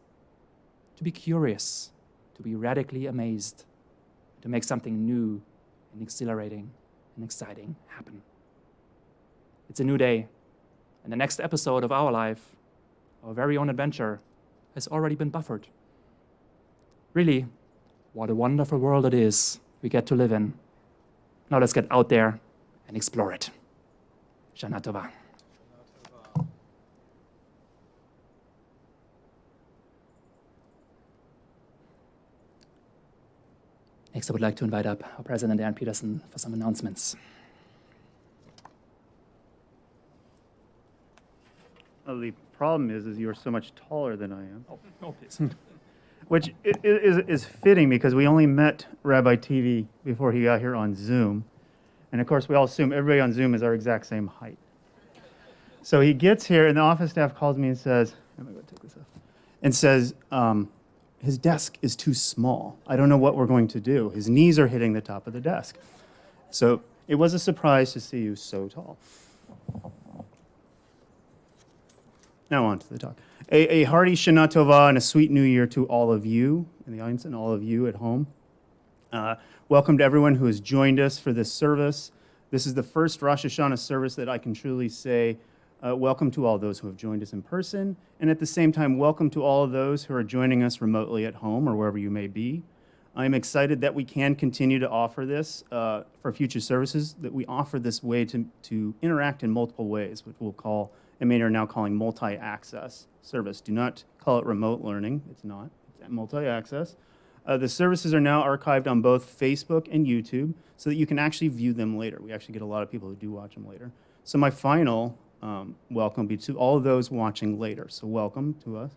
To be curious, to be radically amazed, to make something new and exhilarating and exciting happen. It's a new day, and the next episode of our life, our very own adventure, has already been buffered. Really, what a wonderful world it is we get to live in. Now let's get out there and explore it. Shana Tova. Next, I would like to invite up our President, Aaron Peterson, for some announcements. Well, the problem is you're so much taller than I am. Oh, please. Which is fitting because we only met Rabbi TV before he got here on Zoom. And of course, we all assume everybody on Zoom is our exact same height. So he gets here, and the office staff calls me and says, I'm going to go take this off, and says, his desk is too small. I don't know what we're going to do. His knees are hitting the top of the desk. So it was a surprise to see you so tall. Now on to the talk. A hearty Shana Tova and a sweet new year to all of you in the audience and all of you at home. Welcome to everyone who has joined us for this service. This is the first Rosh Hashanah service that I can truly say welcome to all those who have joined us in person, and at the same time, welcome to all of those who are joining us remotely at home or wherever you may be. I'm excited that we can continue to offer this for future services, that we offer this way to interact in multiple ways, which we'll call, and many are now calling multi-access service. Do not call it remote learning. It's not. It's multi-access. The services are now archived on both Facebook and YouTube so that you can actually view them later. We actually get a lot of people who do watch them later. So my final welcome be to all of those watching later. So welcome to us.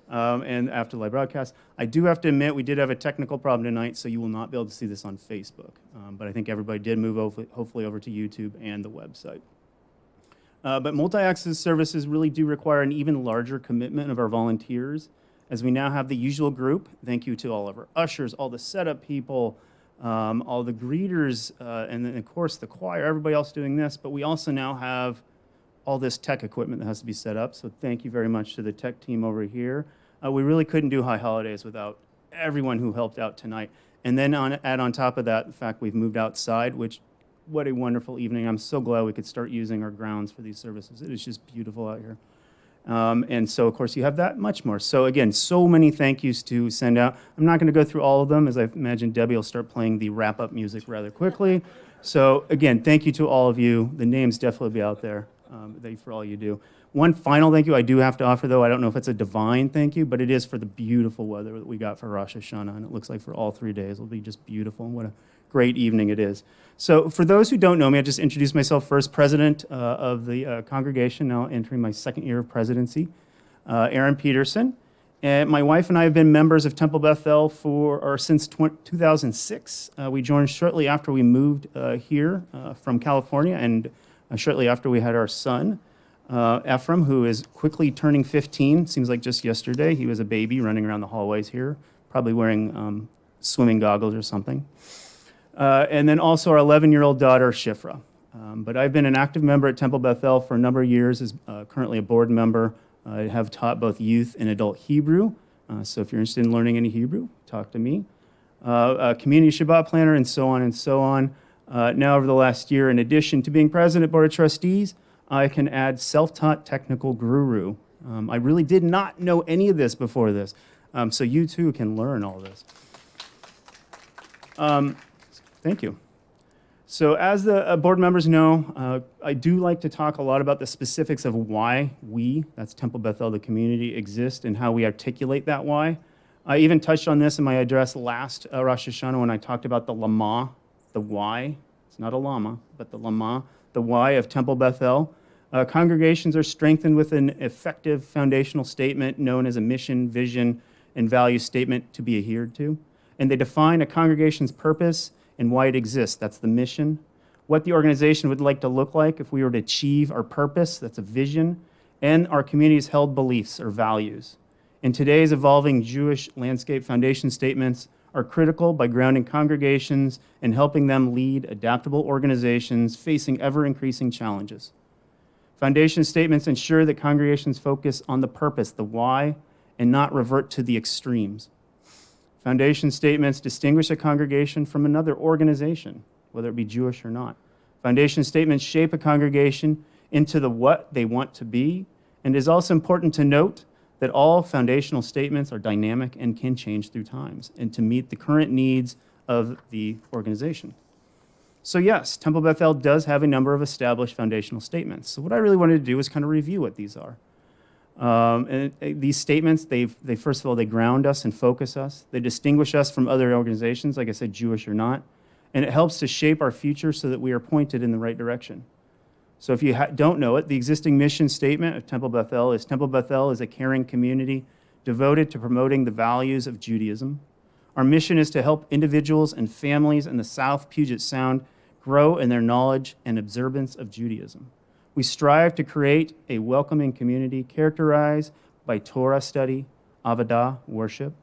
And after live broadcast, I do have to admit we did have a technical problem tonight, so you will not be able to see this on Facebook. But I think everybody did move hopefully over to YouTube and the website. But multi-access services really do require an even larger commitment of our volunteers, as we now have the usual group. Thank you to all of our ushers, all the setup people, all the greeters, and then of course the choir, everybody else doing this. But we also now have all this tech equipment that has to be set up. So thank you very much to the tech team over here. We really couldn't do High Holidays without everyone who helped out tonight. And then add on top of that, the fact we've moved outside, which, what a wonderful evening. I'm so glad we could start using our grounds for these services. It is just beautiful out here. And so, of course, you have that much more. So again, so many thank yous to send out. I'm not going to go through all of them, as I imagine Debbie will start playing the wrap-up music rather quickly. So again, thank you to all of you. The names definitely be out there. Thank you for all you do. One final thank you I do have to offer, though. I don't know if it's a divine thank you, but it is for the beautiful weather that we got for Rosh Hashanah, and it looks like for all 3 days it'll be just beautiful, and what a great evening it is. So for those who don't know me, I just introduced myself first, president of the congregation, now entering my second year of presidency, Aaron Peterson. And my wife and I have been members of Temple Beth since 2006. We joined shortly after we moved here from California, and shortly after we had our son, Ephraim, who is quickly turning 15. Seems like just yesterday. He was a baby running around the hallways here, probably wearing swimming goggles or something. And then also our 11-year-old daughter, Shifra. But I've been an active member at Temple Bethel for a number of years, as currently a board member. I have taught both youth and adult Hebrew. So if you're interested in learning any Hebrew, talk to me. A community Shabbat planner, and so on and so on. Now, over the last year, in addition to being president of Board of Trustees, I can add self-taught technical guru. I really did not know any of this before this. So you too can learn all this. Thank you. So as the board members know, I do like to talk a lot about the specifics of why we, that's Temple Bethel, the community, exist and how we articulate that why. I even touched on this in my address last Rosh Hashanah when I talked about the lama, the why. It's not a llama, but the lama, the why of Temple Bethel. Congregations are strengthened with an effective foundational statement known as a mission, vision, and value statement to be adhered to. And they define a congregation's purpose and why it exists. That's the mission. What the organization would like to look like if we were to achieve our purpose, that's a vision, and our community's held beliefs or values. In today's evolving Jewish landscape, foundation statements are critical by grounding congregations and helping them lead adaptable organizations facing ever-increasing challenges. Foundation statements ensure that congregations focus on the purpose, the why, and not revert to the extremes. Foundation statements distinguish a congregation from another organization, whether it be Jewish or not. Foundation statements shape a congregation into the what they want to be, and it is also important to note that all foundational statements are dynamic and can change through times and to meet the current needs of the organization. So yes, Temple Bethel does have a number of established foundational statements. So what I really wanted to do is kind of review what these are. These statements, they first of all, they ground us and focus us. They distinguish us from other organizations, like I said, Jewish or not. And it helps to shape our future so that we are pointed in the right direction. So if you don't know it, the existing mission statement of Temple Bethel is a caring community devoted to promoting the values of Judaism. Our mission is to help individuals and families in the South Puget Sound grow in their knowledge and observance of Judaism. We strive to create a welcoming community characterized by Torah study, avodah, worship,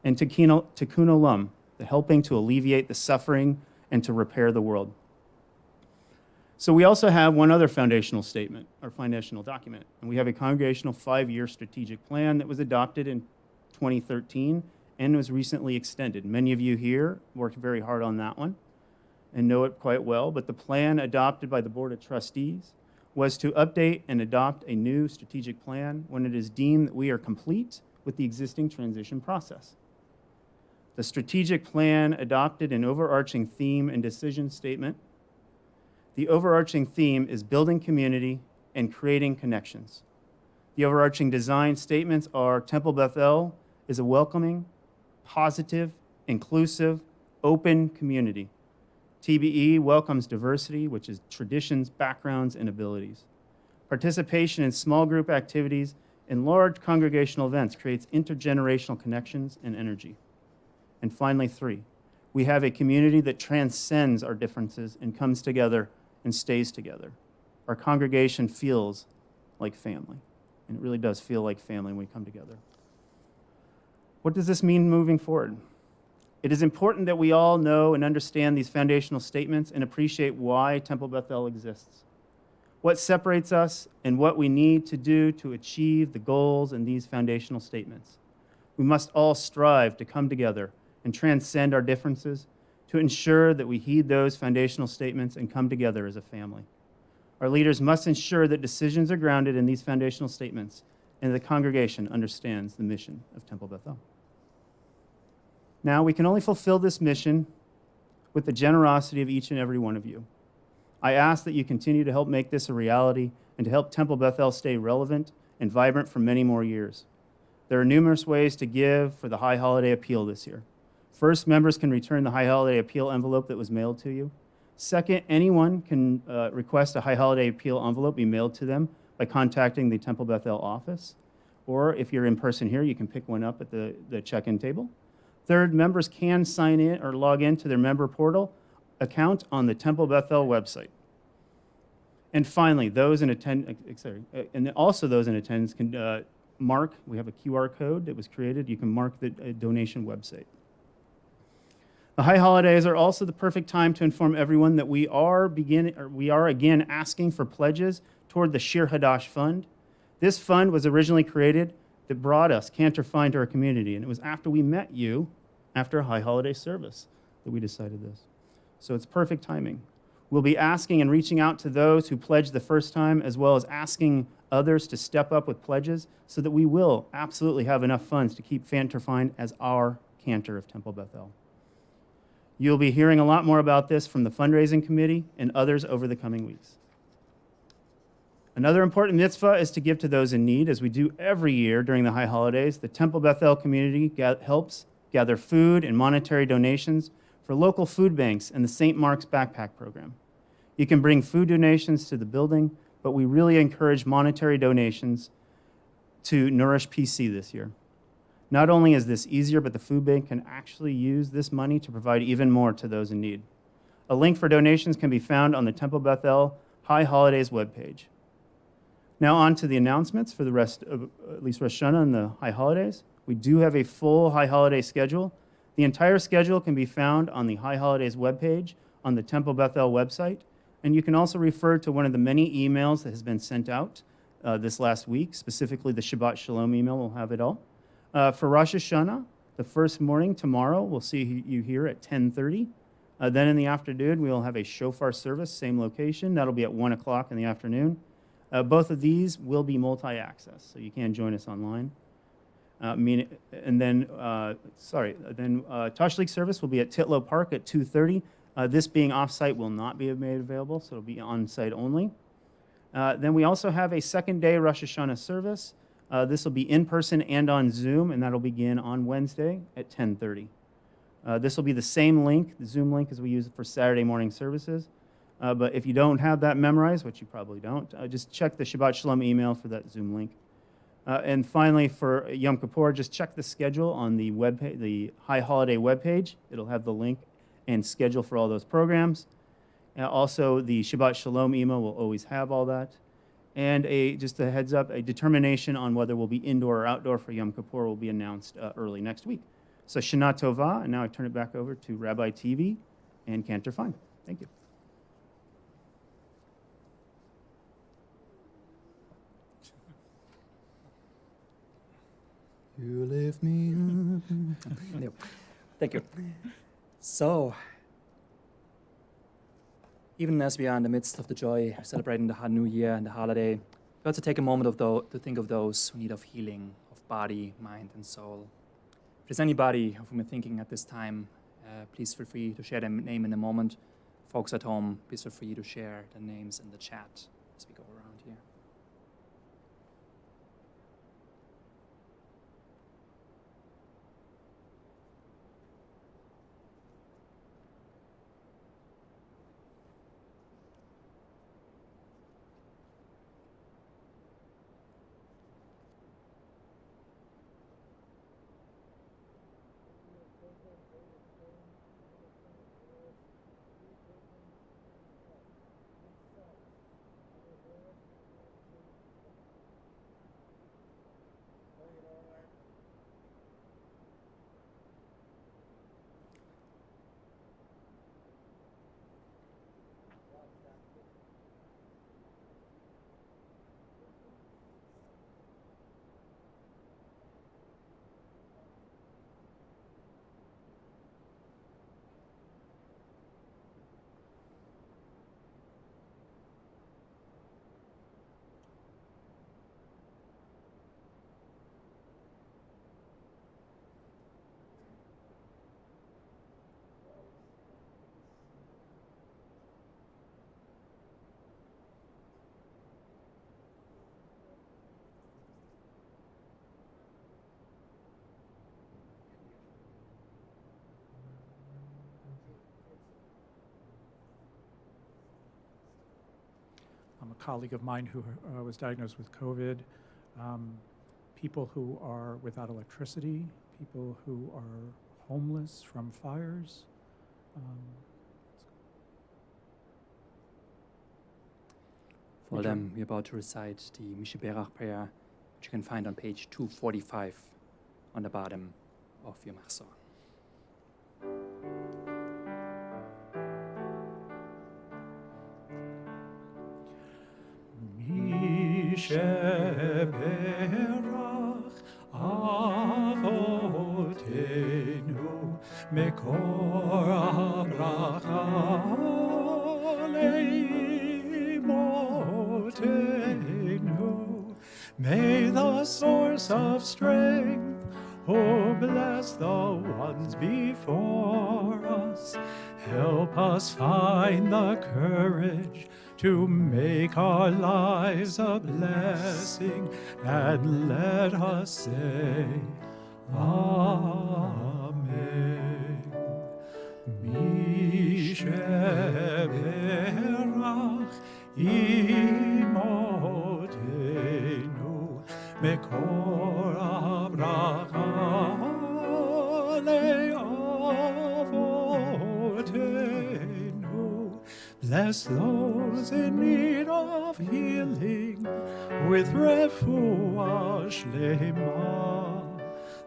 and tikkun olam, the helping to alleviate the suffering and to repair the world. So we also have one other foundational statement, or foundational document, and we have a congregational 5-year strategic plan that was adopted in 2013 and was recently extended. Many of you here worked very hard on that one and know it quite well, but the plan adopted by the Board of Trustees was to update and adopt a new strategic plan when it is deemed that we are complete with the existing transition process. The strategic plan adopted an overarching theme and decision statement. The overarching theme is building community and creating connections. The overarching design statements are Temple Bethel is a welcoming, positive, inclusive, open community. TBE welcomes diversity, which is traditions, backgrounds, and abilities. Participation in small group activities and large congregational events creates intergenerational connections and energy. And finally, 3, we have a community that transcends our differences and comes together and stays together. Our congregation feels like family, and it really does feel like family when we come together. What does this mean moving forward? It is important that we all know and understand these foundational statements and appreciate why Temple Bethel exists, what separates us, and what we need to do to achieve the goals in these foundational statements. We must all strive to come together and transcend our differences to ensure that we heed those foundational statements and come together as a family. Our leaders must ensure that decisions are grounded in these foundational statements and the congregation understands the mission of Temple Bethel. Now, we can only fulfill this mission with the generosity of each and every one of you. I ask that you continue to help make this a reality and to help Temple Bethel stay relevant and vibrant for many more years. There are numerous ways to give for the High Holiday Appeal this year. First, members can return the High Holiday Appeal envelope that was mailed to you. Second, anyone can request a High Holiday Appeal envelope be mailed to them by contacting the Temple Bethel office. Or if you're in person here, you can pick one up at the check-in table. Third, members can sign in or log in to their member portal account on the Temple Bethel website. And finally, those in attendance can mark, we have a QR code that was created, you can mark the donation website. The high holidays are also the perfect time to inform everyone that we are again asking for pledges toward the Shir Hadash Fund. This fund was originally created that brought us Cantor Fine to our community, and it was after we met you, after a high holiday service, that we decided this. So it's perfect timing. We'll be asking and reaching out to those who pledged the first time, as well as asking others to step up with pledges so that we will absolutely have enough funds to keep Cantor Fine as our Cantor of Temple Bethel. You'll be hearing a lot more about this from the fundraising committee and others over the coming weeks. Another important mitzvah is to give to those in need, as we do every year during the high holidays. The Temple Bethel community helps gather food and monetary donations for local food banks and the St. Mark's Backpack Program. You can bring food donations to the building, but we really encourage monetary donations to Nourish PC this year. Not only is this easier, but the food bank can actually use this money to provide even more to those in need. A link for donations can be found on the Temple Bethel High Holidays webpage. Now on to the announcements for the rest of at least Rosh Hashanah and the High Holidays. We do have a full High Holiday schedule. The entire schedule can be found on the High Holidays webpage on the Temple Bethel website, and you can also refer to one of the many emails that has been sent out this last week, specifically the Shabbat Shalom email will have it all. For Rosh Hashanah, the first morning tomorrow, we'll see you here at 10:30. Then in the afternoon, we'll have a shofar service, same location. That'll be at 1 o'clock in the afternoon. Both of these will be multi-access, so you can join us online. Then Tashlich service will be at Titlow Park at 2:30. This being off-site will not be made available, so it'll be on-site only. Then we also have a second day Rosh Hashanah service. This will be in person and on Zoom, and that'll begin on Wednesday at 10:30. This will be the same link, the Zoom link, as we use for Saturday morning services. But if you don't have that memorized, which you probably don't, just check the Shabbat Shalom email for that Zoom link. And finally, for Yom Kippur, just check the schedule on the webpage, the High Holiday webpage. It'll have the link and schedule for all those programs. Also, the Shabbat Shalom email will always have all that. And just a heads up, a determination on whether we'll be indoor or outdoor for Yom Kippur will be announced early next week. So Shana Tova, and now I turn it back over to Rabbi TV and Cantor Fine. Thank you. You lift me up. No. Thank you. So, even as we are in the midst of the joy, celebrating the New Year and the holiday, we also take a moment to think of those who need of healing of body, mind, and soul. If there's anybody of whom you're thinking at this time, please feel free to share their name in a moment. Folks at home, please feel free to share the names in the chat as we go around here. A colleague of mine who was diagnosed with COVID, people who are without electricity, people who are homeless from fires. For them, we're about to recite the Mishiberach prayer, which you can find on page 245 on the bottom of your Machzor. Mishiberach Avotenu Mekor HaBracha Leimotenu. May the source of strength, who bless the ones before us, help us find the courage to make our lives a blessing, and let us say, Amen. Mishiberach imotenu mekor habracha le'avotenu. Bless those in need of healing with refuah shlema,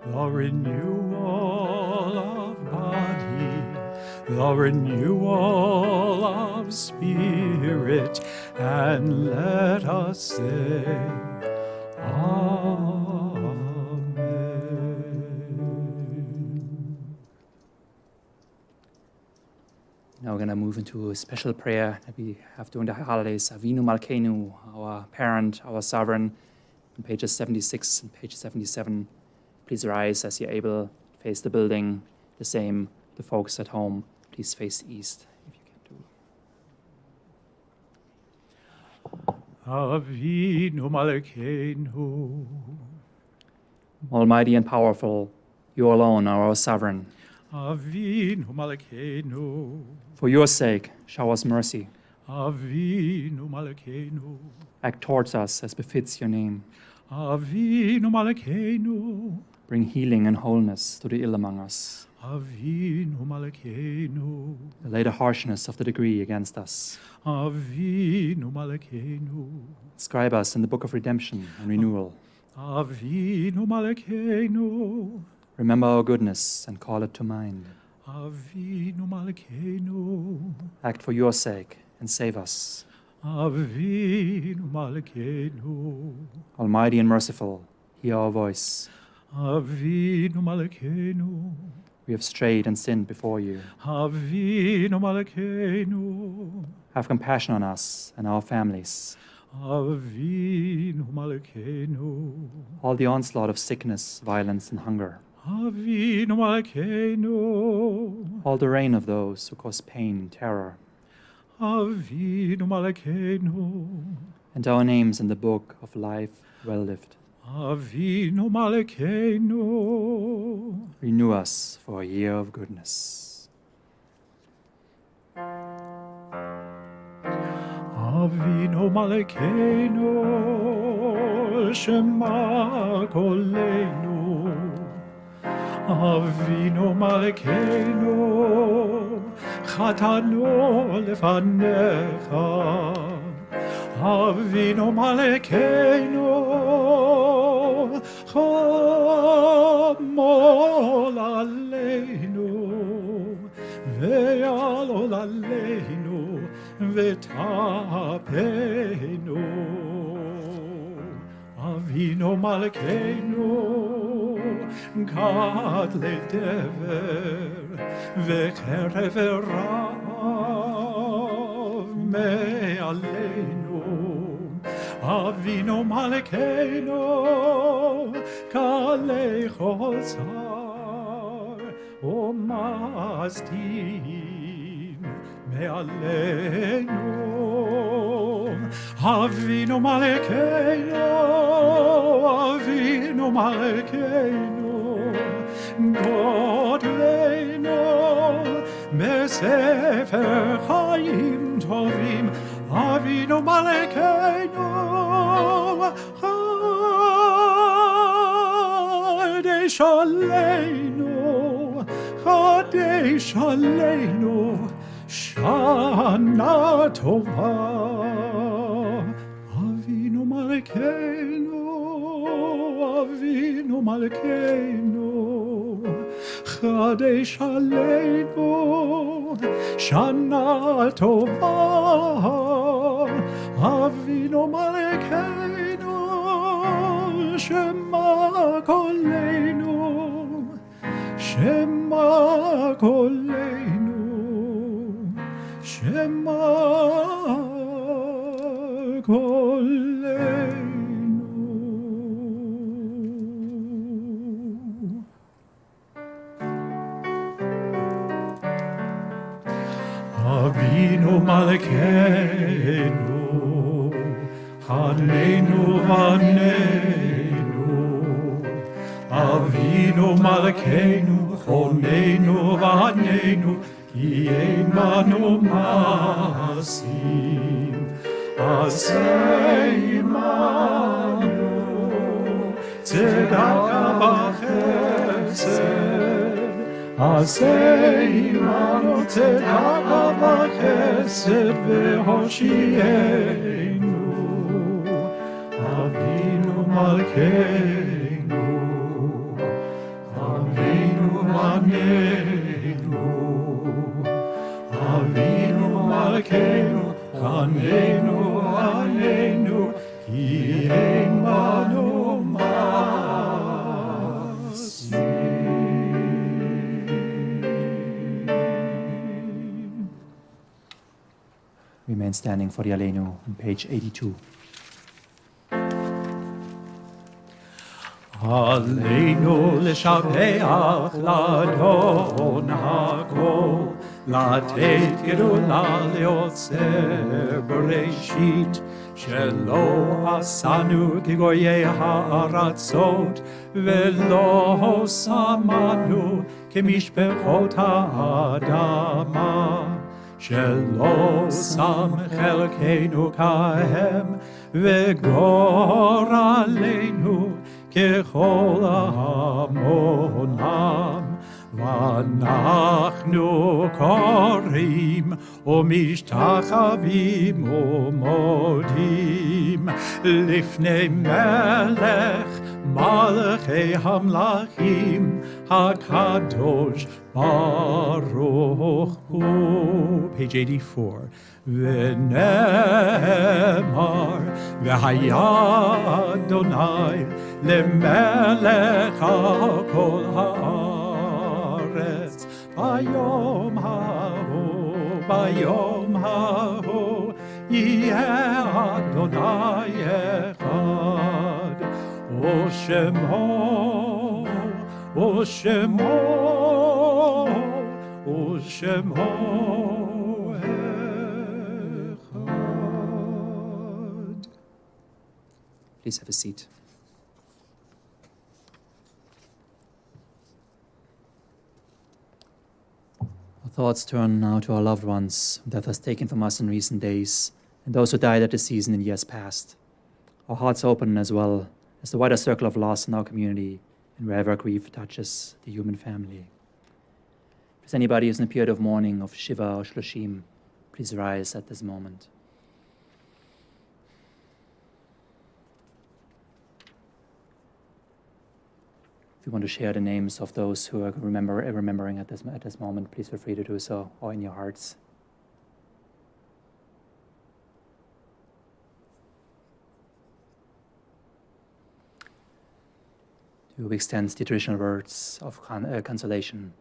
the renewal of body, the renewal of spirit, and let us say, Amen. Now we're going to move into a special prayer that we have during the holidays. Avinu Malkeinu, our parent, our sovereign, on pages 76 and page 77. Please rise as you're able, face the building. The same, the folks at home, please face east if you can do. Avinu Malkeinu. Almighty and powerful, you alone are our sovereign. Avinu Malkeinu. For your sake, show us mercy. Avinu Malkeinu. Act towards us as befits your name. Avinu Malkeinu. Bring healing and wholeness to the ill among us. Avinu Malkeinu. Lay the harshness of the decree against us. Avinu Malkeinu. Inscribe us in the book of redemption and renewal. Avinu Malkeinu. Remember our goodness and call it to mind. Avinu Malkeinu. Act for your sake and save us. Avinu Malkeinu. Almighty and merciful, hear our voice. Avinu Malkeinu, We have strayed and sinned before you. Avinu Malkeinu, Have compassion on us and our families. Avinu Malkeinu, All the onslaught of sickness, violence, and hunger. Avinu Malkeinu, All the reign of those who cause pain and terror. Avinu Malkeinu, And our names in the book of life well lived. Avinu Malkeinu, Renew us for a year of goodness. Avinu Malkeinu, Shema Koleinu. Avinu Malkeinu, Chatanu lefanecha. Avinu Malkeinu, Chamol aleinu, ve'alol aleinu, ve'tapenu. Avinu Malkeinu, Gad ledever, ve'cherev rav me'aleinu. Avinu Malkeinu, Kalei Chosar, Umastim me'aleinu. Avinu Malkeinu, Avinu Malkeinu, Godleinu, Besefer Chaim Tovim, Avinu Malkeinu, Chadesh Aleinu, Chadesh Aleinu, Shana Tova. Avinu Malkeinu, Avinu Malkeinu, Chadesh Aleinu, Shana Tova. Avinu Malkeinu, Shema Koleinu, Shema Koleinu, Shema Koleinu. Avinu Malkeinu, Hanenu Vanenu, Avinu Malkeinu, Honenu Vanenu, Ki Emanu Masim, Asei Manu, Tzedaka V'Chesed, Asei Manu, Tzedaka V'Chesed V'Hoshienu. Avinu Malkeinu, Avinu Vanenu, Avinu Malkeinu, Chanenu Aleinu, Ki Emanu Masim. Remain standing for the Aleinu on page 82. Aleinu לשבח לאדון הכל, לתת גדולה ליוצר בראשית, שלא עשנו כגויי הארצות, ולא שמנו כמשפחות האדמה. שלא שם חלקנו כהם, וגורלנו ככל המונם. ואנחנו קוראים ומשתחווים ומודים לפני מלך Malachei Hamlachim HaKadosh Baruch Hu. Page 84. V'nemar v'haya Adonai lemelech hakol haaretz bayom hahu yeh Adonai echad o shemo Please have a seat. Our thoughts turn now to our loved ones whom death has taken from us in recent days, and those who died at the season in years past. Our hearts open as well as the wider circle of loss in our community and wherever grief touches the human family. If there's anybody who's in a period of mourning, of Shiva or Shloshim, please rise at this moment. If you want to share the names of those who are remembering at this moment, please feel free to do so, or in your hearts. To extend the traditional words of consolation.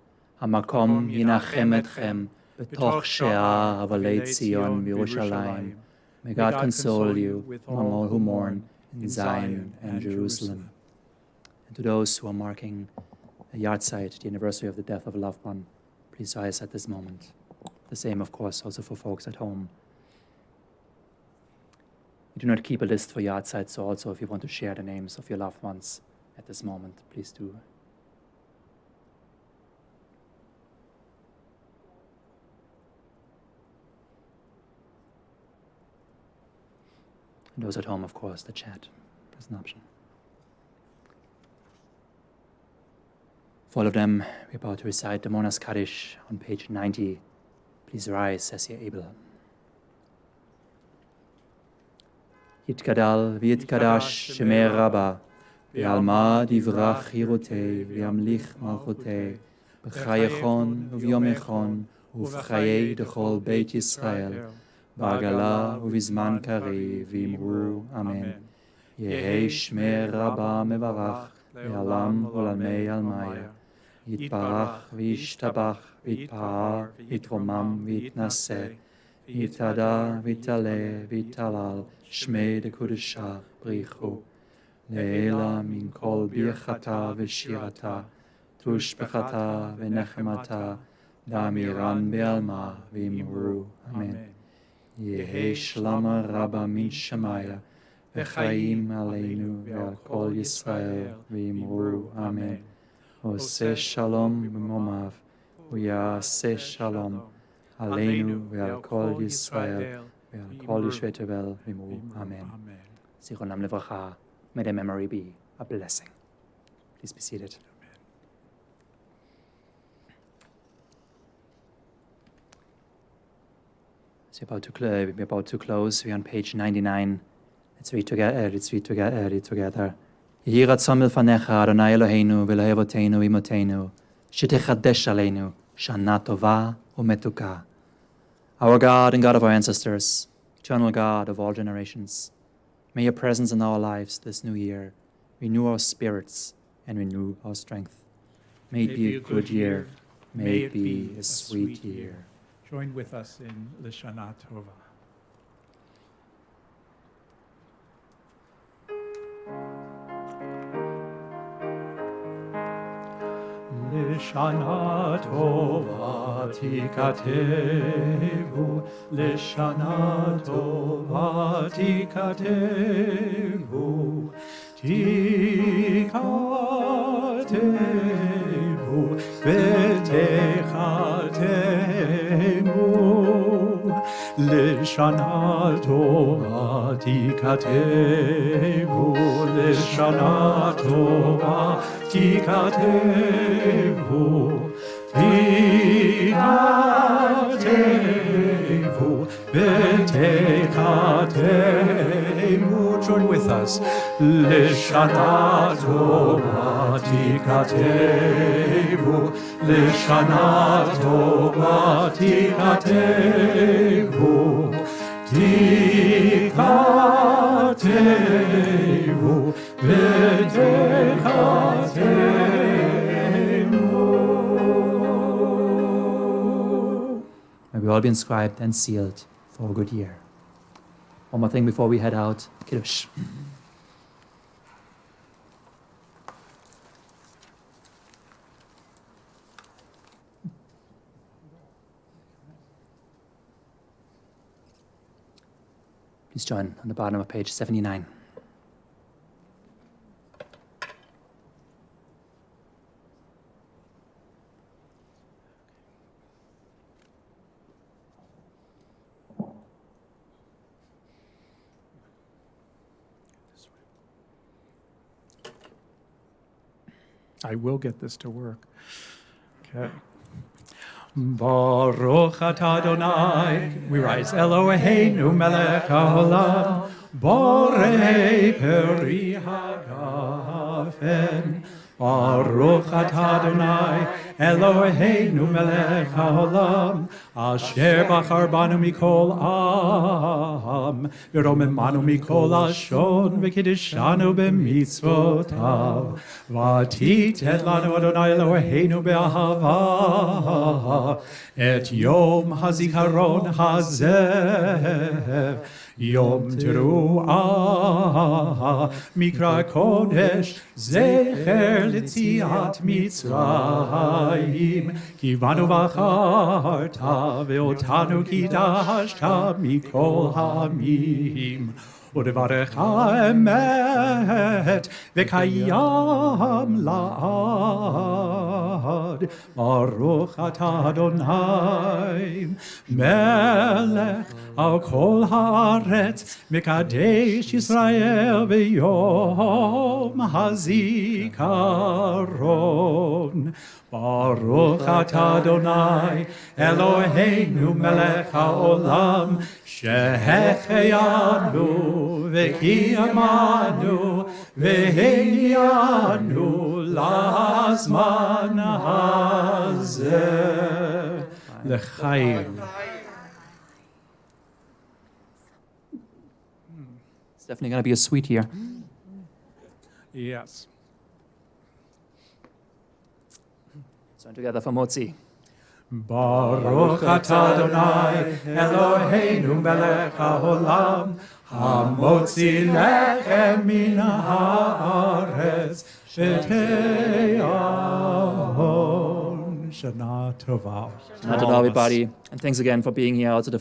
Hamakom yinachem etchem b'toch she'ah avalei Tzion v'Yerushalayim. May God console you among all who mourn in Zion and Jerusalem. And to those who are marking a yahrzeit, the anniversary of the death of a loved one, please rise at this moment. The same, of course, also for folks at home. We do not keep a list for yahrzeits, so also if you want to share the names of your loved ones at this moment, please do. And those at home, of course, the chat is an option. For all of them, we're about to recite the Monas Kaddish on page 90. Please rise as you're able. Yitkadal v'yitkadash shemer Rabbah v'alma divrach hirotei v'yamlich malchotei b'chayechon u'v'yomechon u'v'chayei dechol Beit Yisrael b'agala u'v'zman karei v'imru Amen. Yehei shmer Rabbah mevarach v'alam u'lalmei almaya Yitbarach v'yishtabach v'yitpahar v'yitromam v'yitnaseh v'yitada v'yitaleh v'yitalal Shmei de Kudusha Brichu Leila min kol birchata v'shirata tushbechata v'nechemata damiran be'alma v'imru Amen. Yehi shlama rabba min shamaya v'chaim aleinu ve'al kol Yisrael v'imru Amen. Oseh shalom b'momav u'yaseh shalom aleinu ve'al kol Yisrael ve'al kol Yishvei tevel v'imru Amen. Zichronam levracha. May their memory be a blessing. Please be seated. So we're about to close. We're on page 99. Let's read together. Yehi ratzon milfanecha Adonai Eloheinu v'Elokei Avotenu v'Imotenu shetechadesh aleinu shana tova u'metuka. Our God and God of our ancestors, eternal God of all generations, may your presence in our lives this new year renew our spirits and renew our strength. May it be a good year. May it be a sweet year. Join with us in Lishana Tova. Lishana Tova Tikatevu, Lishana Tova Tikatevu, Tikatevu, Vetechatemu, Lishana Tova Tikatevu, Lishana Tova Tikatevu, Tikatevu, Vetechatemu. join with us. Lishana Tova Tikatevu, Lishana Tova Tikatevu, Tikatevu, V'tikatevu. May we all be inscribed and sealed for a good year. One more thing before we head out. Kiddush. Please join on the bottom of page 79. I will get this to work. Okay. Baruch atah Adonai, we rise Eloheinu melech haolam, borei peri hagafen. Baruch atah Adonai, Eloheinu melech haolam, asher bachar banu mikol am, v'romemanu mikol ashon, v'kiddishanu b'mitzvotav, v'atitet lanu Adonai Eloheinu be'ahava, et yom hazikaron hazeh, Yom Teruah, Mikra Kodesh, Zecher Litziat Mitzrayim, Ki banu v'acharta, ve'otanu kidashta mikol hamim. Udevarecha emet, v'kayam la'ad. Baruch atah Adonai, melech al kol haaretz, mekadesh Yisrael b'yom hazikaron. Baruch atah Adonai, Eloheinu melech haolam, shehecheyanu v'kiyamanu v'heiyanu lazman hazeh l'chaim. It's definitely going to be a sweet year. Yes. Join together for Motzi. Baruch atah Adonai, Eloheinu melech haolam, hamotzi lechem min haaretz, sheteyahon. Shana tova. Shana Tova, everybody. And thanks again for being here. Also the